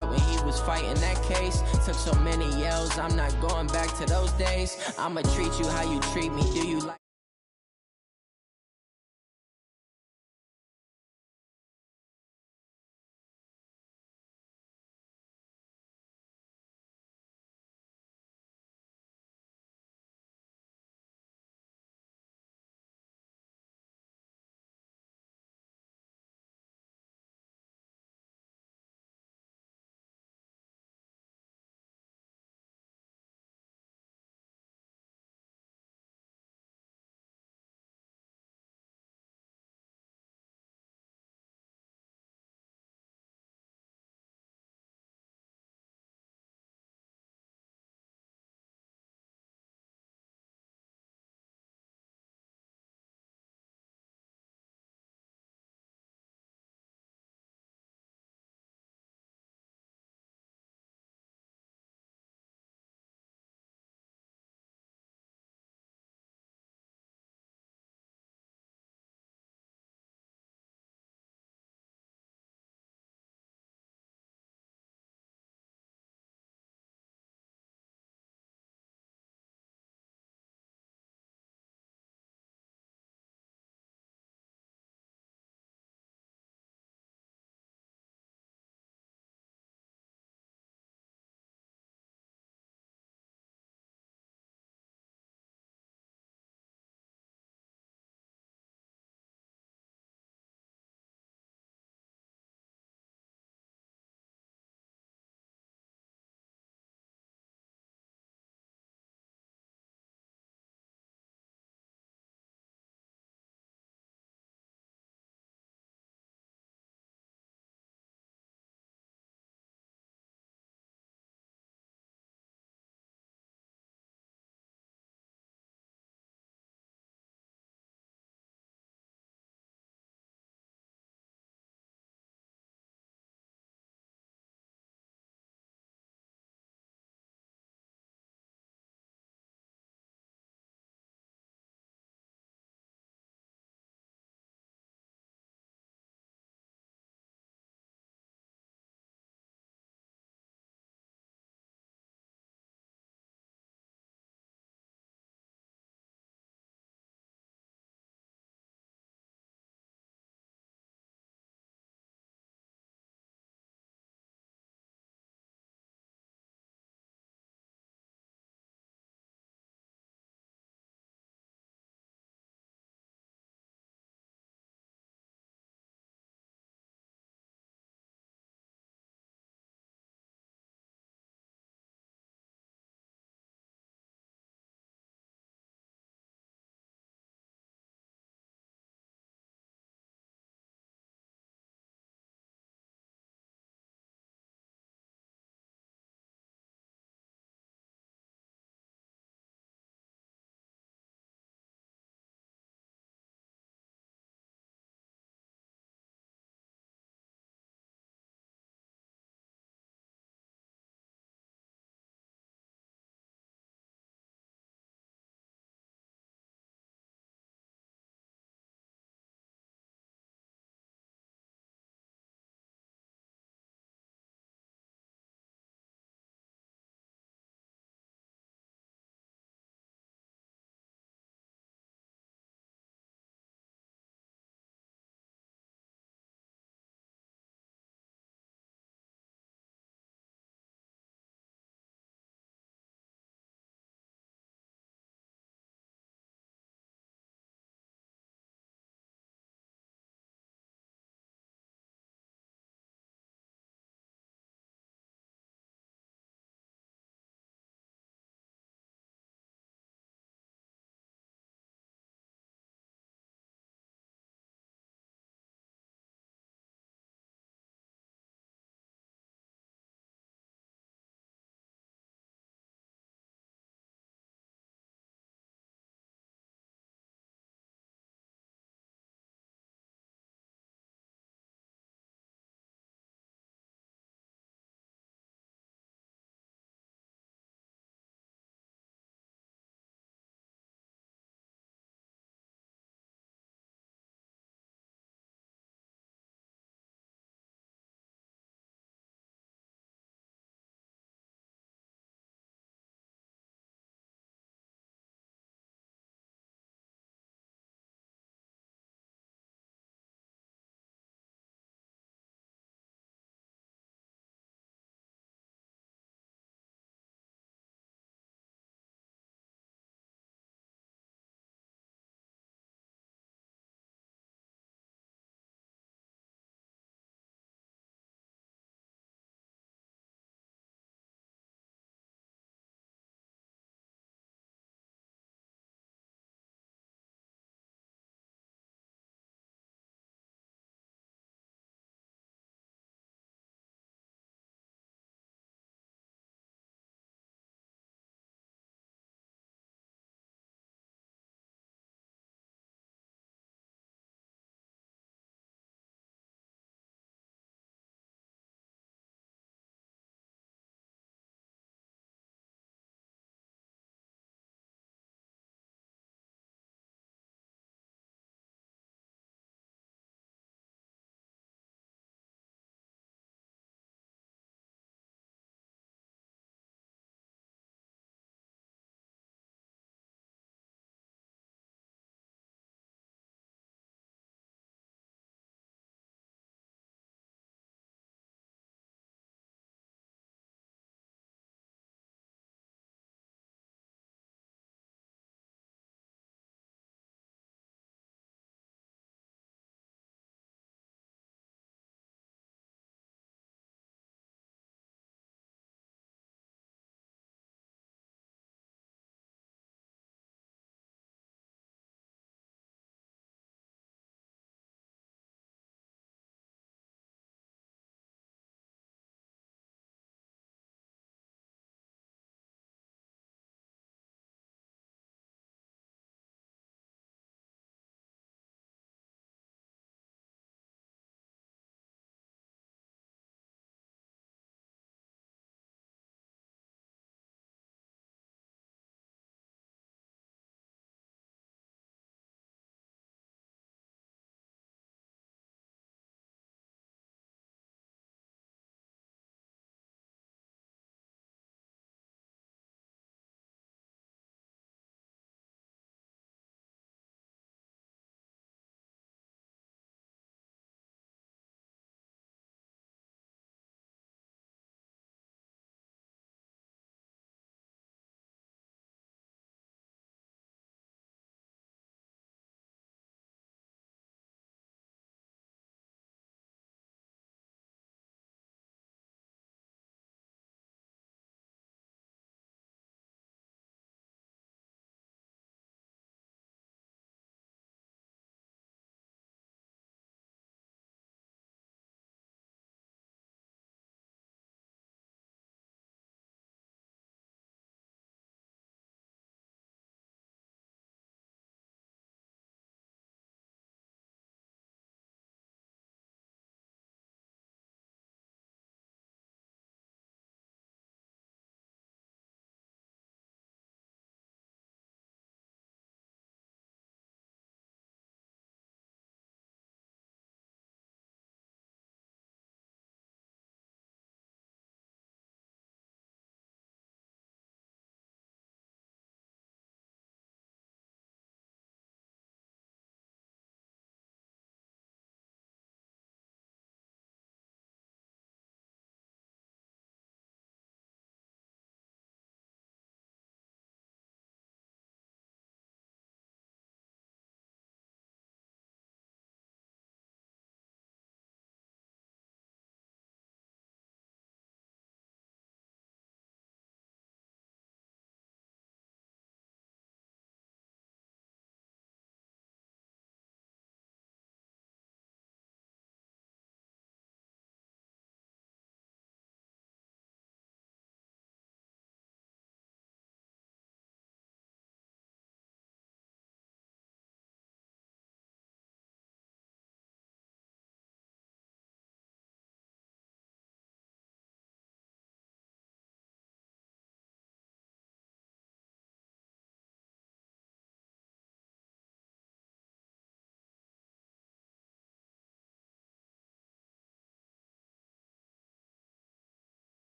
When he was fighting that case, took so many yells, I'm not going back to those days. I'ma treat you how you treat me, do you like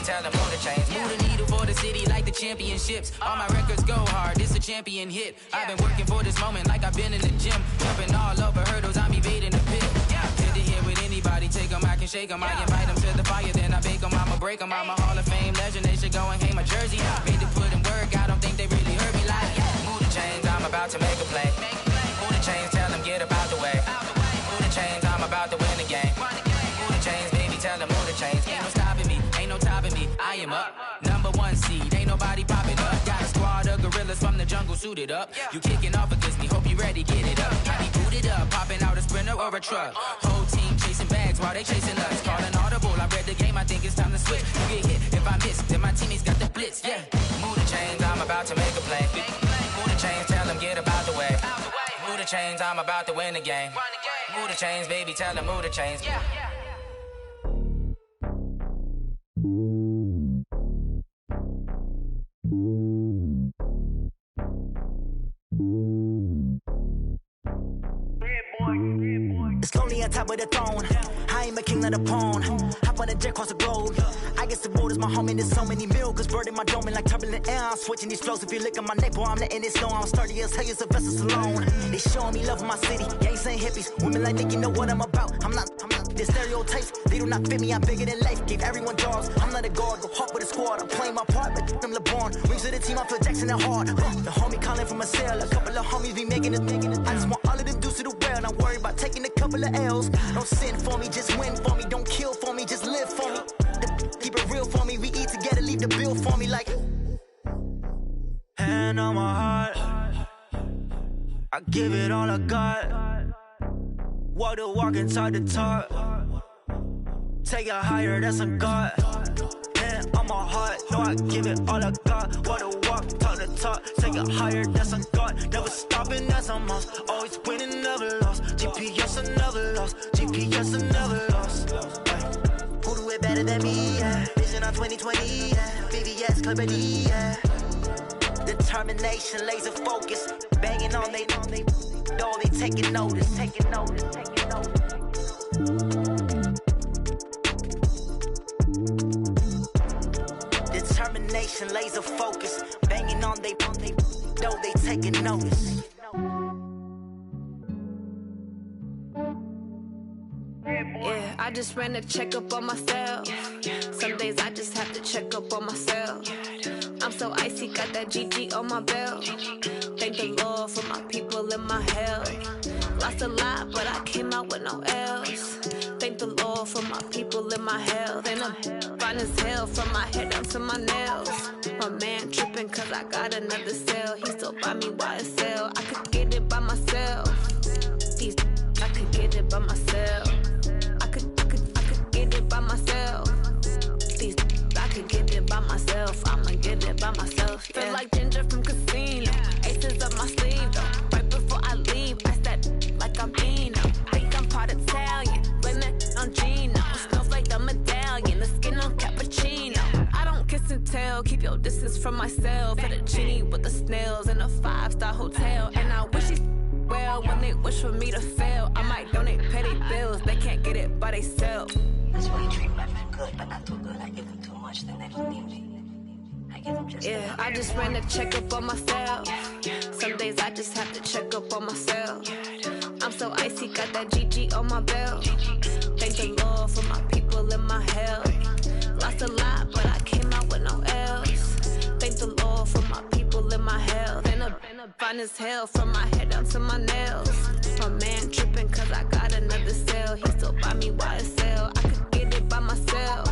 tell them move the chains. Move the needle for the city like the championships. All my records go hard, it's a champion hit. I've been working for this moment like I've been in the gym. Jumping all over hurdles, I'm evading the pit. Good to hear with anybody, take them, I can shake them. I invite them to the fire, then I bake them, I'ma break them. I'm a Hall of Fame legend, they should go and hang my jersey. Made to put in work, I don't think they really heard me like, move the chains, I'm about to make a play. Move the chains, tell them get up out the way. Move the chains, I'm about to win the game. Move the chains, baby, tell them move the chains. Ain't no stopping me, ain't no topping me, I am up. Number one seed, ain't nobody popping up. Got a squad of gorillas from the jungle suited up. You kicking off against me, hope you ready, get it up. I be booted up, popping out a Sprinter or a truck. Whole team chasing bags while they chasing us. Calling audible, I read the game, I think it's time to switch. You get hit, if I miss, then my teammates got the blitz, yeah. Move the chains, I'm about to make a play. Move the chains, tell them get up out the way. Move the chains, I'm about to win the game. Move the chains, baby, tell them move the chains. It's lonely on top of the throne. I ain't a king of the pawn. Hop on a jet across the globe. I guess the world is my home and there's so many milk. Bird in my dome and like turbulent air. I'm switching these flows. If you look at my neck, boy, I'm letting it snow. I'm sturdy as hell, as a vessel alone. They showing me love in my city. Gangs ain't hippies. Women like Nick, you know what I'm about. I'm not. The stereotypes, they do not fit me. I'm bigger than life. Gave everyone jobs. I'm not a guard. Go hard with a squad. I'm playing my part, but I'm LeBron. Rings of the team, I feel Jackson and hard. The homie calling from a cell. A couple of homies be making it. I just want all of them dudes to the well. Not worry about taking a couple of L's. Don't sin for me, just win for me. Don't kill for me, just live for me. Keep it real for me. We eat together, leave the bill for me like. Hand on my heart, I give it all I got. Walk the walk and talk the talk. Take it higher, that's a God. Hand on my heart, no, I give it all I got. Walk the walk, talk the talk. Take it higher, that's a God. Never stopping, that's a must. Always winning, never lost. GPS, I never lost. GPS, I never lost. Who do it better than me? Yeah. Vision on 2020, yeah. VVS, Clarity, yeah. Determination, laser focus. Banging on they door, they taking notice. Taking notice, taking notice. Determination, laser focus. Banging on they door, they taking notice. Yeah, I just ran a checkup on myself. Some days I just have to check up on myself. I'm so icy, got that GG on my belt. Thank the Lord for my people in my health. Lost a lot, but I came out with no L's. Thank the Lord for my people in my health. And I'm fine as hell from my head down to my nails. My man tripping cause I got another cell. He still buy me YSL. I could get it by myself. I could get it by myself. I could get it by myself. I could get it by myself. I'ma get it by myself. Yeah. Feel like Ginger from Casino. Aces up my sleeve though. Right before I leave, I step like I'm Dino. Think I'm part Italian. Blame that on Gino. Snowflake the medallion. The skin on cappuccino. I don't kiss and tell. Keep your distance from myself. Fettuccine with the snails in a 5-star hotel. And I wish he's well when they wish for me to fail. I might donate petty bills. They can't get it by themselves. That's why you treat women good, but not too good. I give them too much, then they don't need me. I give them just yeah, I just ran a checkup on myself. Some days I just have to check up on myself. I'm so icy, got that GG on my belt. Thank the Lord for my people in my health. Lost a lot, but I came out with no L's. Thank the Lord for my people in my health. And I'm fine as hell from my head down to my nails. My man tripping cause I got another cell. He still buy me YSL. I could get it by myself.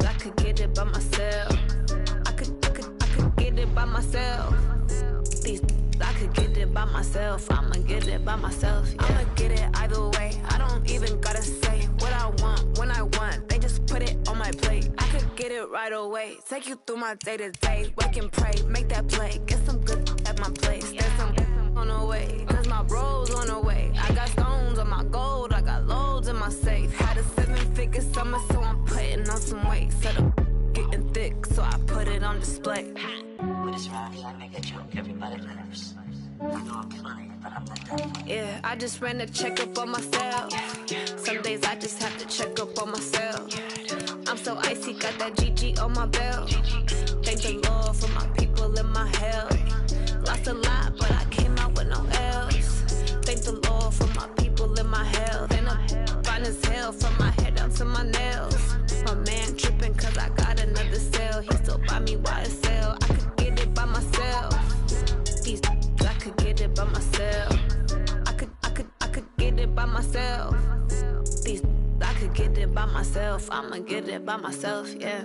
I could get it by myself. I could get it by myself. I could get it by myself. I'ma get it by myself. Yeah. I'ma get it either way. I don't even gotta say what I want when I want. They just put it on my plate. I could get it right away. Take you through my day to day. Wake and pray, make that play. Get some good at my place. There's some on the way. Cause my bros on the way. I got stones on my gold. I got loads in my safe. Had a 7-figure summer, so I'm putting on some weight. Set up getting thick, so I put it on display. With this round here, I make a joke, everybody laughs. I know I'm funny, but I'm not that funny. Yeah, I just ran a checkup on myself. Some days I just have to check up on myself. I'm so icy, got that GG on my belt. Thank the Lord for my people and my health. Lost a lot, but I came out with no else. Thank the Lord for my people and my health. And I'm fine as hell from my head down to my nails. My man tripping cause I got another cell. He still buy me YSL. I could get it by myself. These I could get it by myself. I could get it by myself. These I could get it by myself. I'ma get it by myself, yeah.